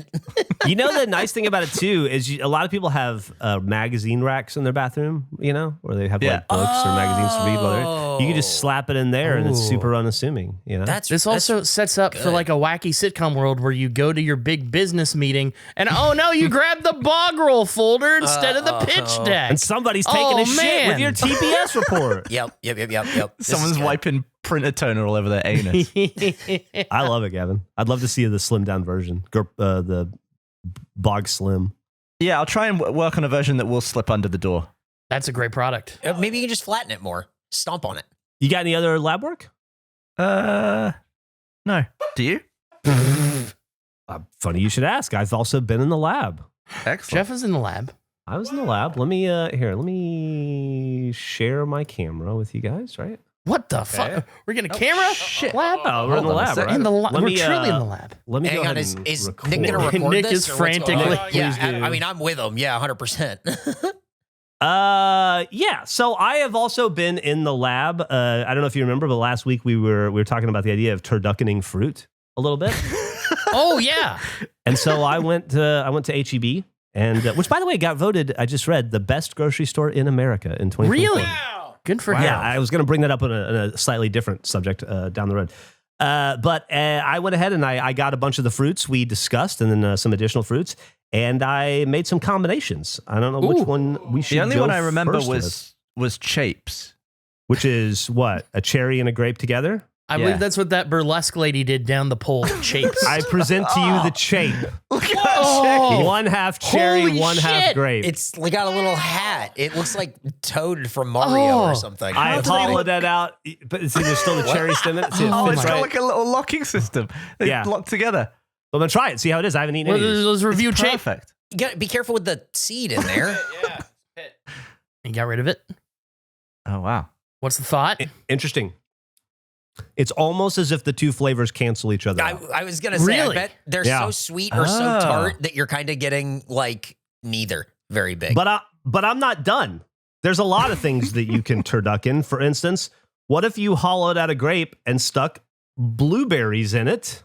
You know, the nice thing about it too is a lot of people have magazine racks in their bathroom, you know, where they have like books or magazines to read. You can just slap it in there and it's super unassuming, you know? This also sets up for like a wacky sitcom world where you go to your big business meeting and oh no, you grab the bog roll folder instead of the pitch deck. And somebody's taking a shit with your TPS report. Yep. Someone's wiping printer toner all over their anus. I love it, Gavin. I'd love to see the slimmed down version, the bog slim. Yeah, I'll try and work on a version that will slip under the door. That's a great product. Maybe you can just flatten it more. Stomp on it. You got any other lab work? No. Do you? Funny you should ask. I've also been in the lab. Excellent. Jeff is in the lab. I was in the lab. Let me share my camera with you guys, right? What the fuck? We're getting a camera? shit. Lab? Oh, we're in the Hold on a lab, second. right? In the Let we're me, truly in the lab. Let me Hang go on, ahead is and Nick record. gonna record Nick this? is or what's going frantically- on? Yeah, Please do. I mean, I'm with him. Yeah, 100%. Yeah. So I have also been in the lab. I don't know if you remember, but last week we were talking about the idea of turduckening fruit a little bit. Oh yeah. And so I went to HEB, and which, by the way, got voted. I just read the best grocery store in America in 2024. Really? Good for him. Yeah, I was going to bring that up on a slightly different subject down the road. But I went ahead and I got a bunch of the fruits we discussed, and then some additional fruits, and I made some combinations. I don't know which one we should. The only go one I remember first with, was Chapes. which is what, a cherry and a grape together. I believe that's what that burlesque lady did down the pole. Chapes. I present to you the chape. Look at Oh. One half cherry, Holy one half shit. grape. It's got a little hat. It looks like Toad from Mario or something. I hollowed that out, but see, there's still the cherry stem in it. See, it Oh, fits it's got right. like a little locking system. They Yeah. lock together. I'm gonna try it. See how it is. I haven't eaten any of these. Let's review Chape. Perfect. You gotta be careful with the seed in there. Yeah. You got rid of it. Oh, wow. What's the thought? Interesting. It's almost as if the two flavors cancel each other out. I was gonna say, Really? I bet they're Yeah. so sweet or so tart that you're kind of getting like neither very big. But I'm not done. There's a lot of things that you can turducken. For instance, what if you hollowed out a grape and stuck blueberries in it?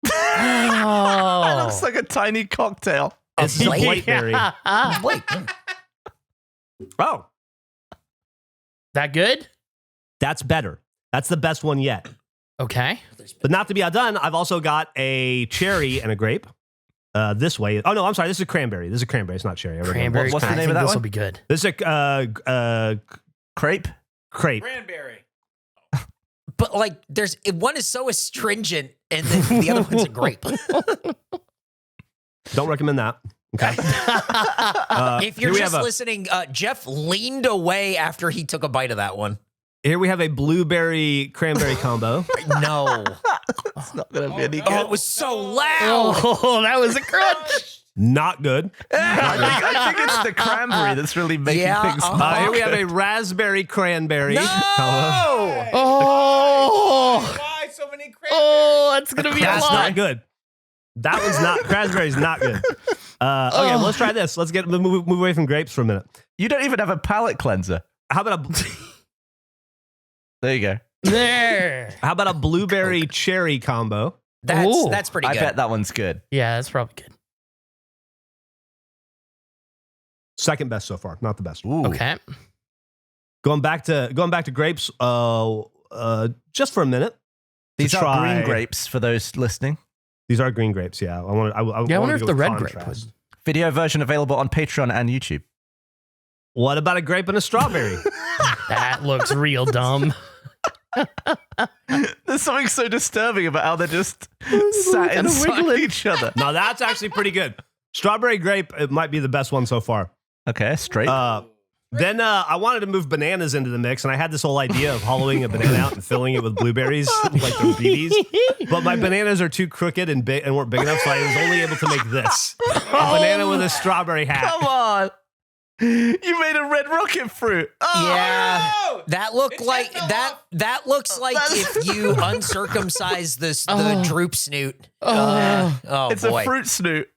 That Oh. looks like a tiny cocktail. It's a Wait. whiteberry. Wait, Oh, That good? that's better. That's the best one yet. Okay. But not to be outdone, I've also got a cherry and a grape. This way. Oh no, I'm sorry. This is a cranberry. This is a cranberry. It's not cherry. I reckon. Cranberry. What's the I name think of that this one? will be good. This is a Crepe? crepe. Cranberry. but like there's one is so astringent and then the other one's a grape. Don't recommend that. Okay. If here you're we just have a- listening, Jeff leaned away after he took a bite of that one. Here we have a blueberry cranberry combo. No. It's not going to be any Oh, good. it was so loud. Oh, that was a crunch. Not good. I think it's the cranberry that's really making Yeah, things Here we have a good. raspberry cranberry combo. No. Oh. Why so many cranberries? Oh, that's gonna be a That's lot. not good. That one's not. Raspberry's not good. Okay, well, let's try this. Let's move away from grapes for a minute. You don't even have a palate cleanser. How about There you go. There. a blueberry cherry combo? That's pretty I good. bet that one's good. Yeah, that's probably good. Second best so far, not the best. Ooh. Okay. Going back to grapes. Just for a minute. These to are try- green grapes for those listening. These are green grapes. Yeah, I wonder if the red grape was. Video version available on Patreon and YouTube. What about a grape and a strawberry? That looks real dumb. There's something so disturbing about how they're just sat inside each other. No, that's actually pretty good. Strawberry grape, it might be the best one so far. Okay, straight. Then I wanted to move bananas into the mix, and I had this whole idea of hollowing a banana out and filling it with blueberries, like the BBs. But my bananas are too crooked and big and weren't big enough, so I was only able to make this. A banana with a strawberry hat. Come on. You made a red rocket fruit. Oh, Yeah, no! that looked like that. That looks like if you uncircumcise the droop snoot. Oh it's boy. a fruit snoot.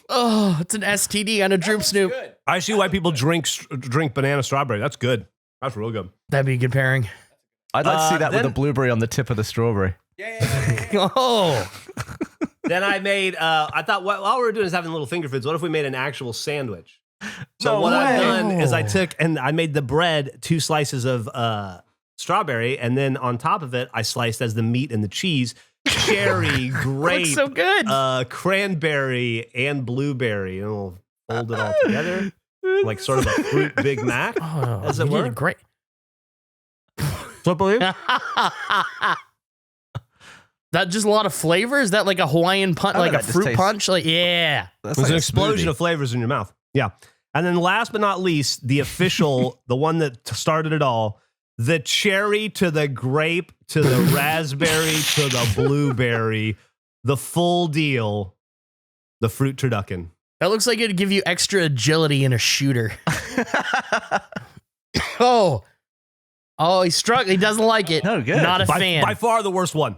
Oh, it's an STD on a droop snoop. I see why people drink banana strawberry. That's good. That's real good. That'd be a good pairing. I'd like to see that then- with a blueberry on the tip of the strawberry. Oh, Then I made, I thought, all we were doing is having little finger foods. What if we made an actual sandwich? So No what I've way. done is I took and I made the bread 2 slices of strawberry, and then on top of it, I sliced as the meat and the cheese, cherry, grape, looks so good. cranberry, and blueberry. And we'll fold it all together like sort of a fruit Big Mac. Oh, As it you did were. great. So I believe. That just a lot of flavor? Is that like a Hawaiian punch, Oh, like a that just fruit tastes- punch? Like, yeah. That's There's like an a explosion smoothie. of flavors in your mouth. Yeah. And then last but not least, the official, the one that started it all, the cherry to the grape to the raspberry to the blueberry, the full deal, the fruit turducken. That looks like it'd give you extra agility in a shooter. Oh, he struck. He doesn't like it. No, good. Not a By, fan. by far the worst one.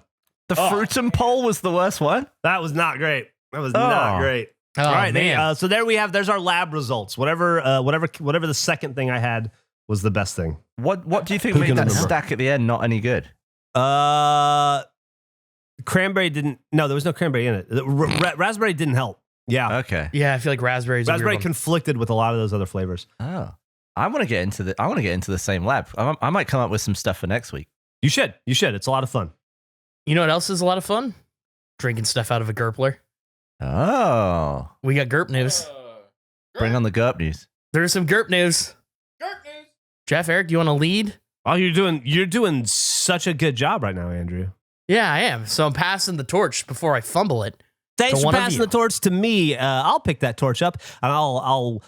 The fruit and pole was the worst one. That was not great. That was Oh. not great. Oh, All right. man. So there we have, there's our lab results. Whatever the second thing I had was the best thing. What do you think Who made can that remember? stack at the end not any good? Cranberry didn't, no, there was no cranberry in it. Raspberry didn't help. Yeah. Okay. Yeah, I feel like raspberries. are Raspberry weird one. conflicted with a lot of those other flavors. Oh. I want to get into the same lab. I might come up with some stuff for next week. You should. It's a lot of fun. You know what else is a lot of fun? Drinking stuff out of a Gurpler. Oh. We got Gurp news. Bring on the Gurp news. There's some Gurp news. Jeff, Eric, do you want to lead? Oh, you're doing such a good job right now, Andrew. Yeah, I am. So I'm passing the torch before I fumble it. Thanks To for one of passing you. the torch to me. I'll pick that torch up and I'll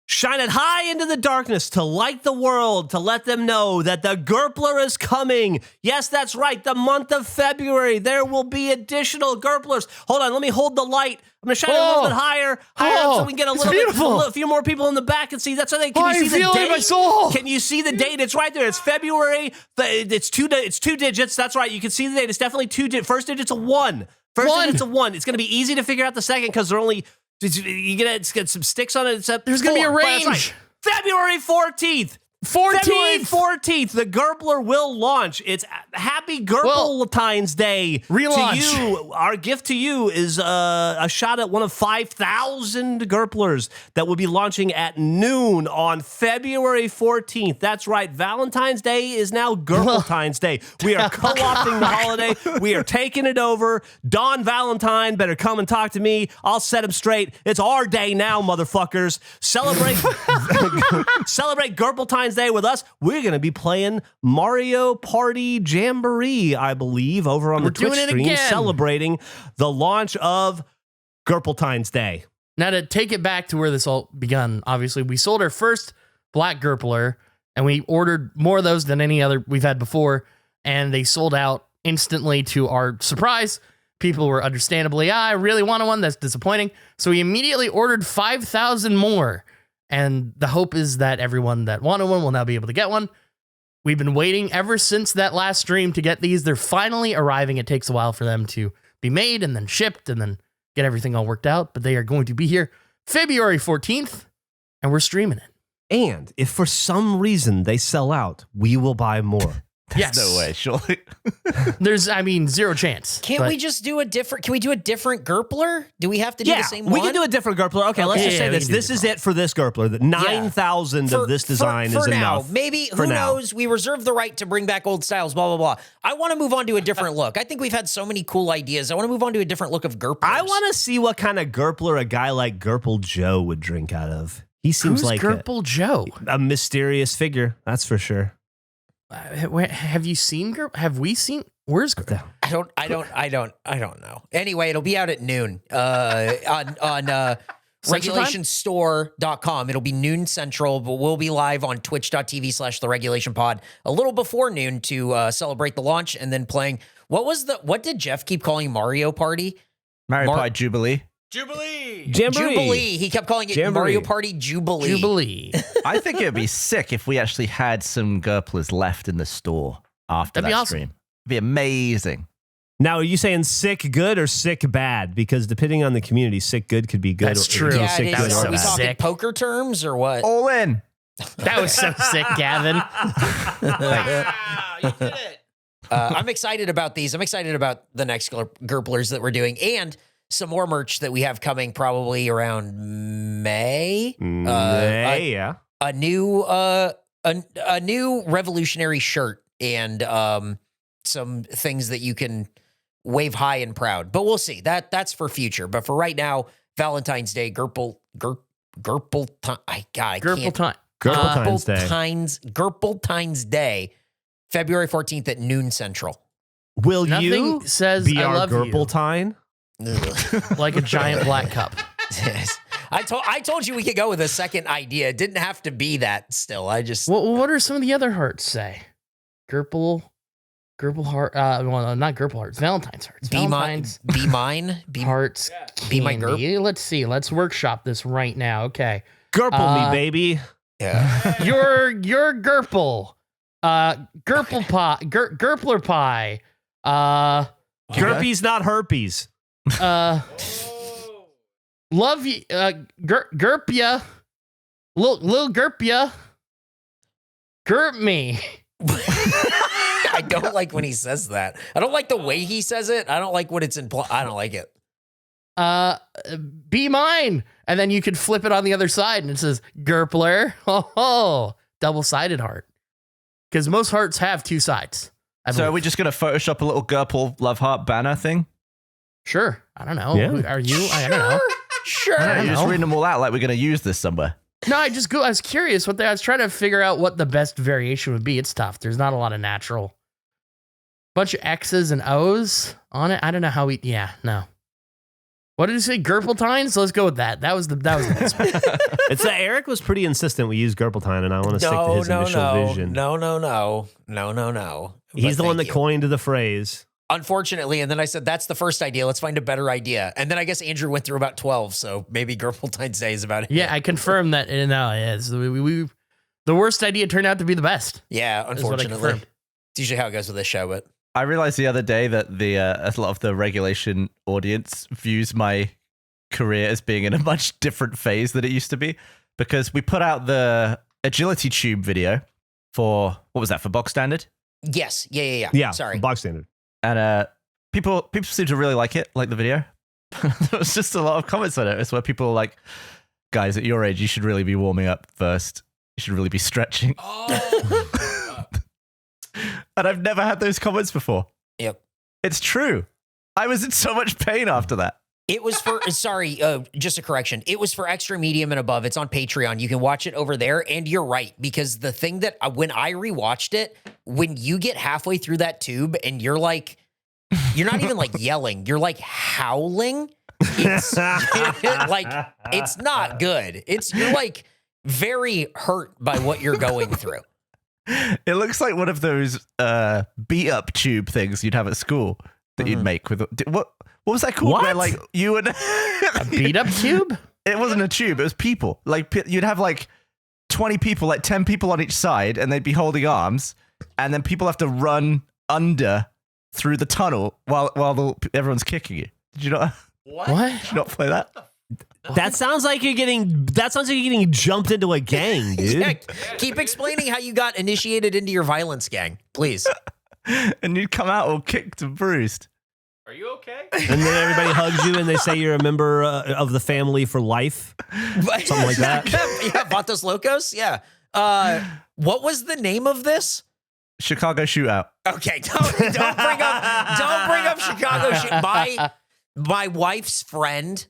shine it high into the darkness to light the world, to let them know that the Gurpler is coming. Yes, that's right. The month of February, there will be additional Gurplers. Hold on, let me hold the light. I'm gonna shine it a little bit higher up so we can get it's beautiful. a few more people in the back and see. That's why they can I you see feel the it in my date? soul. Can you see the date? It's right there. It's February. It's two digits. That's right. You can see the date. It's definitely first digit's a 1. First digit's a 1. It's gonna be easy to figure out the second because they're only you get some sticks on it. It's There's gonna be a 4, but that's range. February 14th. February 14th, the Gurpler will launch. It's happy Gurpl-tines Day. Relaunch. To you, our gift to you is a shot at one of 5,000 Gurplers that will be launching at noon on February 14th. That's right. Valentine's Day is now Gurpl-tines Day. We are co-opting the holiday. We are taking it over. Don Valentine better come and talk to me. I'll set him straight. It's our day now, motherfuckers. Celebrate Gurpl-tines Day with us. We're going to be playing Mario Party Jamboree, I believe, over on We're the Twitch doing it stream, again. celebrating the launch of Gurpl-tines Day. Now to take it back to where this all begun, obviously we sold our first black Gurpler and we ordered more of those than any other we've had before, and they sold out instantly to our surprise. People were understandably, I really wanted one. That's disappointing. So we immediately ordered 5,000 more. And the hope is that everyone that wanted one will now be able to get one. We've been waiting ever since that last stream to get these. They're finally arriving. It takes a while for them to be made and then shipped and then get everything all worked out. But they are going to be here February 14th, and we're streaming it. And if for some reason they sell out, we will buy more. Yes. No way, surely. There's, I mean, zero chance. Can't we just do a different? Can we do a different Gurpler? Do we have to do the same we one? can do a different Gurpler. Okay, let's Yeah, just say yeah, we this. can do This is different it for this Gurpler. The 9,000 of this design for is now. enough. Maybe, For who now. knows? We reserve the right to bring back old styles, blah, blah, blah. I want to move on to a different look. I think we've had so many cool ideas. I want to move on to a different look of Gurplers. I want to see what kind of Gurpler a guy like Gurple Joe would drink out of. He seems Who's like Gurple Joe? a mysterious figure, that's for sure. Have you seen Have we seen? Where's Gurple? I don't know. Anyway, it'll be out at noon on regulationstore.com. It'll be noon central, but we'll be live on twitch.tv/theregulationpod a little before noon to celebrate the launch, and then playing. What did Geoff keep calling Mario Party? Mario Party Jubilee. Jubilee. Jubilee. He kept calling it Jamboree. Mario Party Jubilee. Jubilee. I think it would be sick if we actually had some Gurplers left in the store after That'd be that awesome. stream. It'd be amazing. Now, are you saying sick good or sick bad? Because depending on the community, sick good could be good. That's or true. could be Yeah, sick it That good was is. or Are we bad. talking sick. poker terms or what? All in. That was so sick, Gavin. Ah, you did it. I'm excited about these. I'm excited about the next Gurplers that we're doing, and some more merch that we have coming probably around May. Yeah. A new revolutionary shirt and some things that you can wave high and proud. But we'll see. That's for future. But for right now, Valentine's Day, Gurpl-tines. I can't. Gurple-tines. Gurpl-tines Day. Gurpl-tines Day, February 14th at noon central. Will Nothing you says be I our love you Gurpl-tine? like a giant black cup. I told you we could go with a second idea. It didn't have to be that still. I just What are some of the other hearts say? Gurple heart. Well, not Gurple hearts. Valentine's hearts. be Valentine's mine. hearts. Be my candy. Let's see. Let's workshop this right now. Okay. Gurple me, baby. Yeah. Your Gurple. Gurple pie. Gurpler pie. Gurpy's not herpes. Love you. Gurpya. Lil Gurpya. Gurp me. I don't like when he says that. I don't like the way he says it. I don't like what it's implied. I don't like it. Be mine. And then you can flip it on the other side and it says Gurpler. Oh, double-sided heart. Because most hearts have two sides. So are we just going to Photoshop a little Gurple love heart banner thing? Sure. I don't know. Yeah. Who are you? I don't know. Sure. I don't You're just know. reading them all out like we're going to use this somewhere. No, I was curious I was trying to figure out what the best variation would be. It's tough. There's not a lot of natural. Bunch of X's and O's on it. I don't know how no. What did you say? Gurpl-tines? Let's go with that. That was the best one. It's that Eric was pretty insistent we use Gurpl-tine, and I want to stick to his initial vision. No. He's But the one thank that you. coined the phrase. Unfortunately, and then I said, that's the first idea. Let's find a better idea. And then I guess Andrew went through about 12, so maybe Gurpl-tines Day is about it. Yeah, I confirmed that. No, it is. The worst idea turned out to be the best. Yeah, is what I unfortunately. confirmed. It's usually how it goes with this show, but I realized the other day that a lot of the regulation audience views my career as being in a much different phase than it used to be, because we put out the agility tube video for, what was that, for box standard? yes. Yeah. Yeah, Sorry. box standard. And people seem to really like the video. There was just a lot of comments on it. It's where people are like, guys, at your age, you should really be warming up first. You should really be stretching. And I've never had those comments before. Yep. It's true. I was in so much pain after that. It was for, sorry, just a correction. It was for extra medium and above. It's on Patreon. You can watch it over there. And you're right, because the thing that when I rewatched it, when you get halfway through that tube and you're like, you're not even like yelling, you're like howling. It's like, it's not good. You're like very hurt by what you're going through. It looks like one of those beat up tube things you'd have at school that you'd make with what was that called? What? Where, like you would A beat up tube? It wasn't a tube. It was people. Like you'd have like 20 people, like 10 people on each side, and they'd be holding arms, and then people have to run under through the tunnel while everyone's kicking you. Did you not? What? Did you not play that? That sounds like you're getting jumped into a gang, dude. Yeah, keep explaining how you got initiated into your violence gang, please. And you'd come out all kicked and bruised. Are you okay? And then everybody hugs you and they say you're a member of the family for life. Something like that. Yeah, Vatos Locos. Yeah. What was the name of this? Chicago Shootout. Okay, don't bring up Chicago. My wife's friend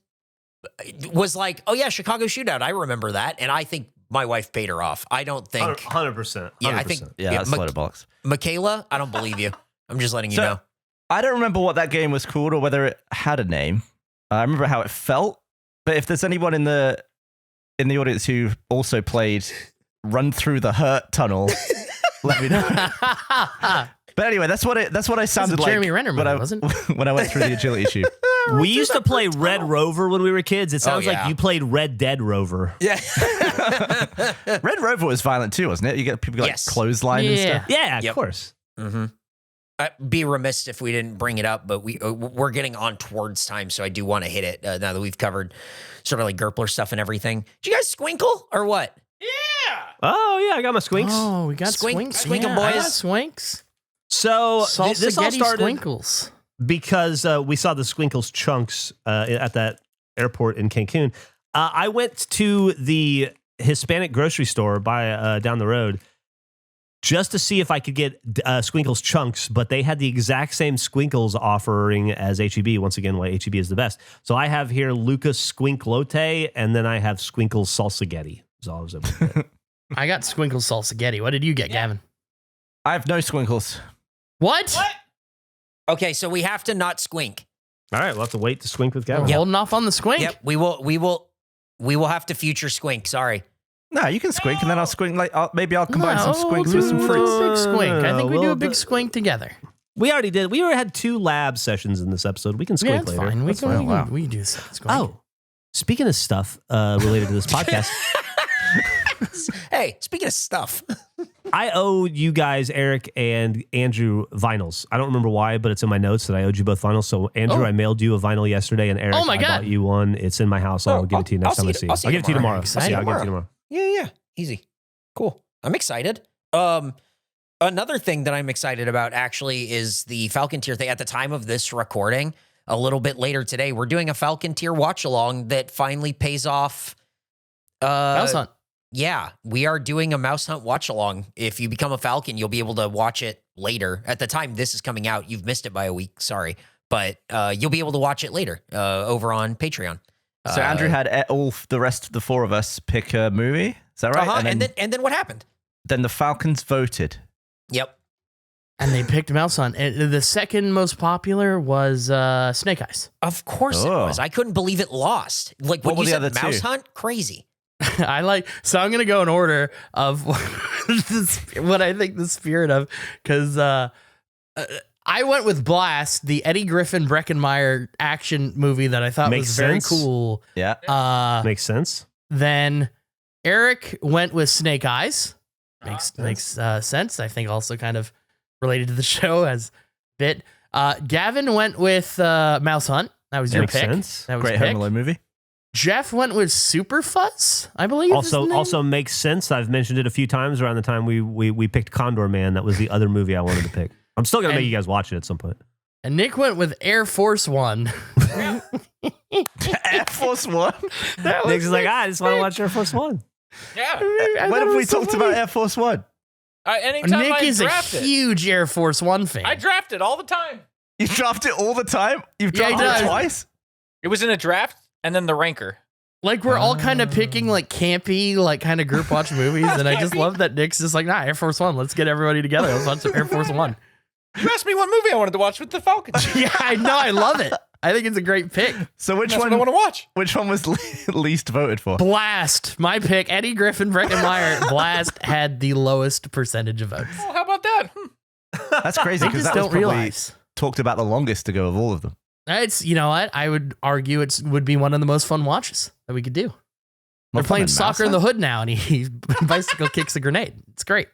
was like, "Oh yeah, Chicago Shootout. I remember that," and I think my wife paid her off. I don't think 100%. Yeah, I think That's a load of bollocks. Michaela. I don't believe you. I'm just letting you know. I don't remember what that game was called or whether it had a name. I remember how it felt. But if there's anyone in the audience who also played Run Through the Hurt Tunnel, let me know. But anyway, that's what I sounded like. Jeremy Renner when I wasn't? when I went through the agility issue. We used to play Red Rover when we were kids. It sounds yeah. like you played Red Dead Rover. Yeah. Red Rover was violent too, wasn't it? You get people like Yes. clothesline and stuff. Yeah, Yep. of course. Mm-hmm. I'd be remiss if we didn't bring it up, but we're getting on towards time, so I do want to hit it now that we've covered sort of like Gurpler stuff and everything. Did you guys squinkle or what? Yeah. Oh, yeah, I got my swinks. Oh, we got Swink- swinks. swinkum Yeah, I got boys. swinks. So this all Salsa-getty started squinkles. because we saw the Squinkles chunks at that airport in Cancun. I went to the Hispanic grocery store down the road just to see if I could get Squinkles chunks, but they had the exact same Squinkles offering as HEB. Once again, why HEB is the best. So I have here Lucas Squinklote, and then I have Squinkles Salsa-getty. Is all I was able to get. I got squinkles salsa-getty. What did you get, Gavin? I have no squinkles. What? Okay, so we have to not squink. All right, we'll have to wait to swink with We're Gavin. holding off on the squink. Yep, we will have to future squink. Sorry. No, you can squink, and then I'll squink. Maybe I'll combine some No, squinks with some we'll fruits. do a big squink. I think we do Well, a big squink together. We already did. We already had 2 lab sessions in this episode. We can Yeah, squink it's later. fine. That's fine. We can do this squink. Oh, speaking of stuff related to this podcast, Hey, speaking of stuff, I owe you guys, Eric and Andrew, vinyls. I don't remember why, but it's in my notes that I owed you both vinyls. So, Andrew, Oh. I mailed you a vinyl yesterday, and Eric, Oh my I God. bought you one. It's in my house. I'll give it to you next time I see you. I'll see I'll you give it to you tomorrow. tomorrow. I'll give it to you tomorrow. yeah, easy, cool. I'm excited. Another thing that I'm excited about actually is the Falcon Tier thing. At the time of this recording, a little bit later today, we're doing a Falcon Tier watch along that finally pays off. Mouse hunt. Yeah, we are doing a Mouse Hunt watch along. If you become a Falcon, you'll be able to watch it later. At the time this is coming out, you've missed it by a week. Sorry, but you'll be able to watch it later over on Patreon. So Andrew had all the rest of the 4 of us pick a movie. Is that right? And then what happened? Then the Falcons voted. Yep. And they picked Mouse Hunt. And the second most popular was Snake Eyes. Of course it Oh. was. I couldn't believe it lost. Like when What were you the said other Mouse 2? Hunt, crazy. So I'm going to go in order of what I think the spirit of, because I went with Blast, the Eddie Griffin Breckenmeyer action movie that I thought Makes was very sense. cool. Yeah. Makes sense. Then Eric went with Snake Eyes. Makes sense. I think also kind of related to the show as a bit. Gavin went with Mouse Hunt. That was your Makes pick. sense. That was Great pick. Home Alone movie. Jeff went with Super Fuzz, I believe. is the name. Also makes sense. I've mentioned it a few times around the time we picked Condor Man. That was the other movie I wanted to pick. I'm still gonna make you guys watch it at some point. And Nick went with Air Force One. Air Force One. Nick's like, I just want to watch Air Force One. Yeah. When have we talked about Air Force One? Anytime Nick I is a draft it, huge Air Force One fan. I draft it all the time. You draft it all the time? You've Yeah, he drafted it does. twice? It was in a draft and then the ranker. Like we're all kind of picking like campy, like kind of group watch movies, and I just Campy. love that Nick's just like, nah, Air Force One. Let's get everybody together. Let's watch some Air Force One. You asked me what movie I wanted to watch with the Falcons. Yeah, I know. I love it. I think it's a great pick. So which That's what I want one? to watch. Which one was least voted for? Blast, my pick. Eddie Griffin Breckenmeyer. Blast had the lowest percentage of votes. Oh, how about that? That's crazy They because just that was don't probably realize. talked about the longest to go of all of them. It's, you know what? I would argue it would be one of the most fun watches that we could do. They're More fun playing than soccer in Mouse the hood now, and he bicycle kicks a grenade. It's great.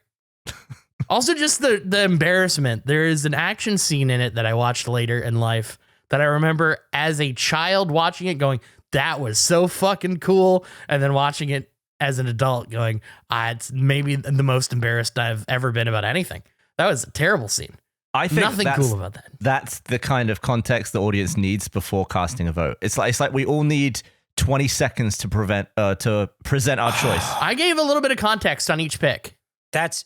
Also, just the embarrassment. There is an action scene in it that I watched later in life that I remember as a child watching it going, that was so fucking cool. And then watching it as an adult going, it's maybe the most embarrassed I've ever been about anything. That was a terrible scene. I think Nothing cool about that. That's the kind of context the audience needs before casting a vote. It's like we all need 20 seconds to present our choice. I gave a little bit of context on each pick. That's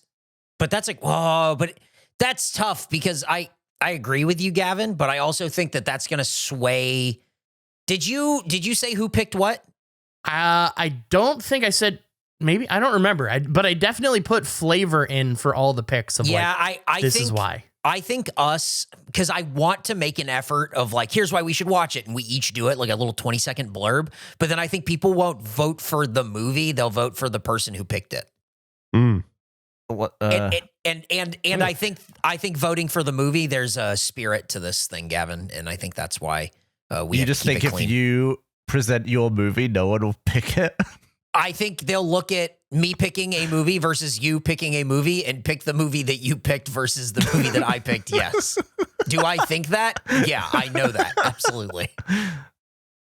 tough because I agree with you, Gavin, but I also think that's going to sway. Did you say who picked what? I don't think I said. Maybe I don't remember. But I definitely put flavor in for all the picks of I this think, is why. I think us, because I want to make an effort of like, here's why we should watch it. And we each do it like a little 20-second blurb. But then I think people won't vote for the movie. They'll vote for the person who picked it. What? And I think voting for the movie, there's a spirit to this thing, Gavin. And I think that's why we you have just to keep think it if clean. you present your movie, no one will pick it? I think they'll look at me picking a movie versus you picking a movie and pick the movie that you picked versus the movie that I picked. Yes. Do I think that? Yeah, I know that. Absolutely.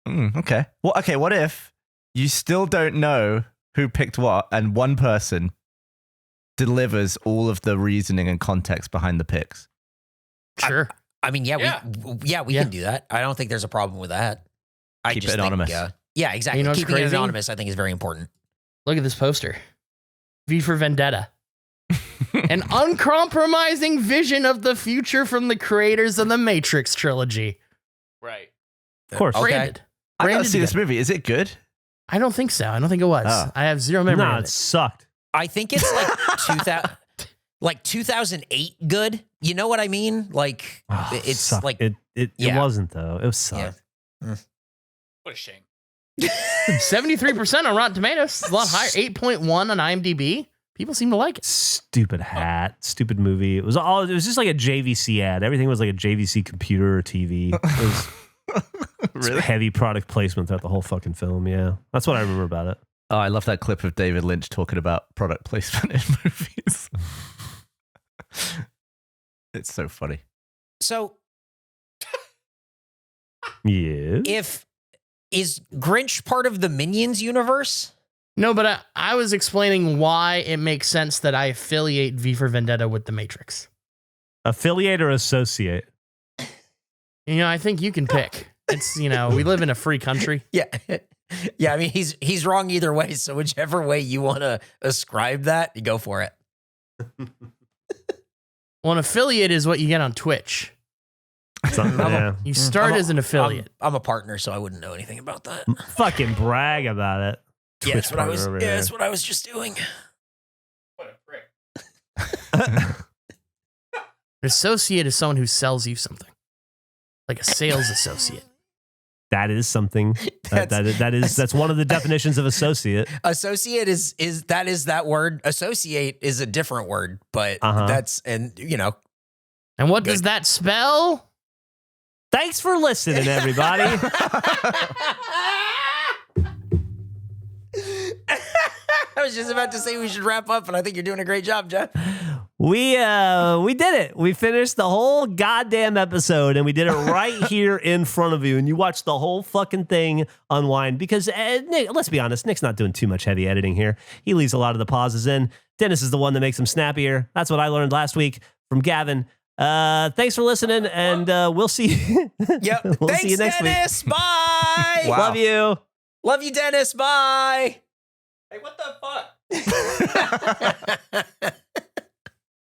Okay. Well, okay. What if you still don't know who picked what and one person delivers all of the reasoning and context behind the picks? Sure. I mean, we can do that. I don't think there's a problem with that. I Keep just it anonymous. Think, yeah, exactly. You know what's Keeping it crazy? anonymous, I think, is very important. Look at this poster. V for Vendetta. An uncompromising vision of the future from the creators of the Matrix trilogy. Right. Of course. Okay. Branded. I gotta Branded see this together. movie. Is it good? I don't think so. I don't think it was. Oh. I have zero memory Nah, of it it. sucked. I think it's like 2000, like 2008 good. You know what I mean? Like it's Sucked. like it yeah. wasn't though. It was sucked. What a shame. 73% on Rotten Tomatoes. It's a lot higher. 8.1 on IMDb. People seem to like it. Stupid hat, stupid movie. It was just like a JVC ad. Everything was like a JVC computer or TV. It was Really? heavy product placement throughout the whole fucking film. Yeah, that's what I remember about it. Oh, I love that clip of David Lynch talking about product placement in movies. It's so funny. so. Yeah. Is Grinch part of the Minions universe? No, but I was explaining why it makes sense that I affiliate V for Vendetta with the Matrix. Affiliate or associate? You know, I think you can pick. It's, you know, we live in a free country. Yeah. Yeah, I mean, he's wrong either way. So whichever way you want to ascribe that, you go for it. Well, an affiliate is what you get on Twitch. Something, yeah. You start as an affiliate. I'm a partner, so I wouldn't know anything about that. Fucking brag about it. Yeah, that's Twitch what I was. partner over Yeah, here. that's what I was just doing. What a prick. An associate is someone who sells you something, like a sales associate. That is something. That's one of the definitions of associate. Associate is that word. Associate is a different word, but that's And what does that spell? Thanks for listening, everybody. I was just about to say we should wrap up, and I think you're doing a great job, Geoff. We did it. We finished the whole goddamn episode, and we did it right here in front of you. And you watched the whole fucking thing unwind because Nick, let's be honest, Nick's not doing too much heavy editing here. He leaves a lot of the pauses in. Dennis is the one that makes them snappier. That's what I learned last week from Gavin. Thanks for listening, and we'll see you. Yep. We'll Thanks, see you next Dennis. Bye. Wow. Love you. Love you, Dennis. Bye. Hey, what the fuck?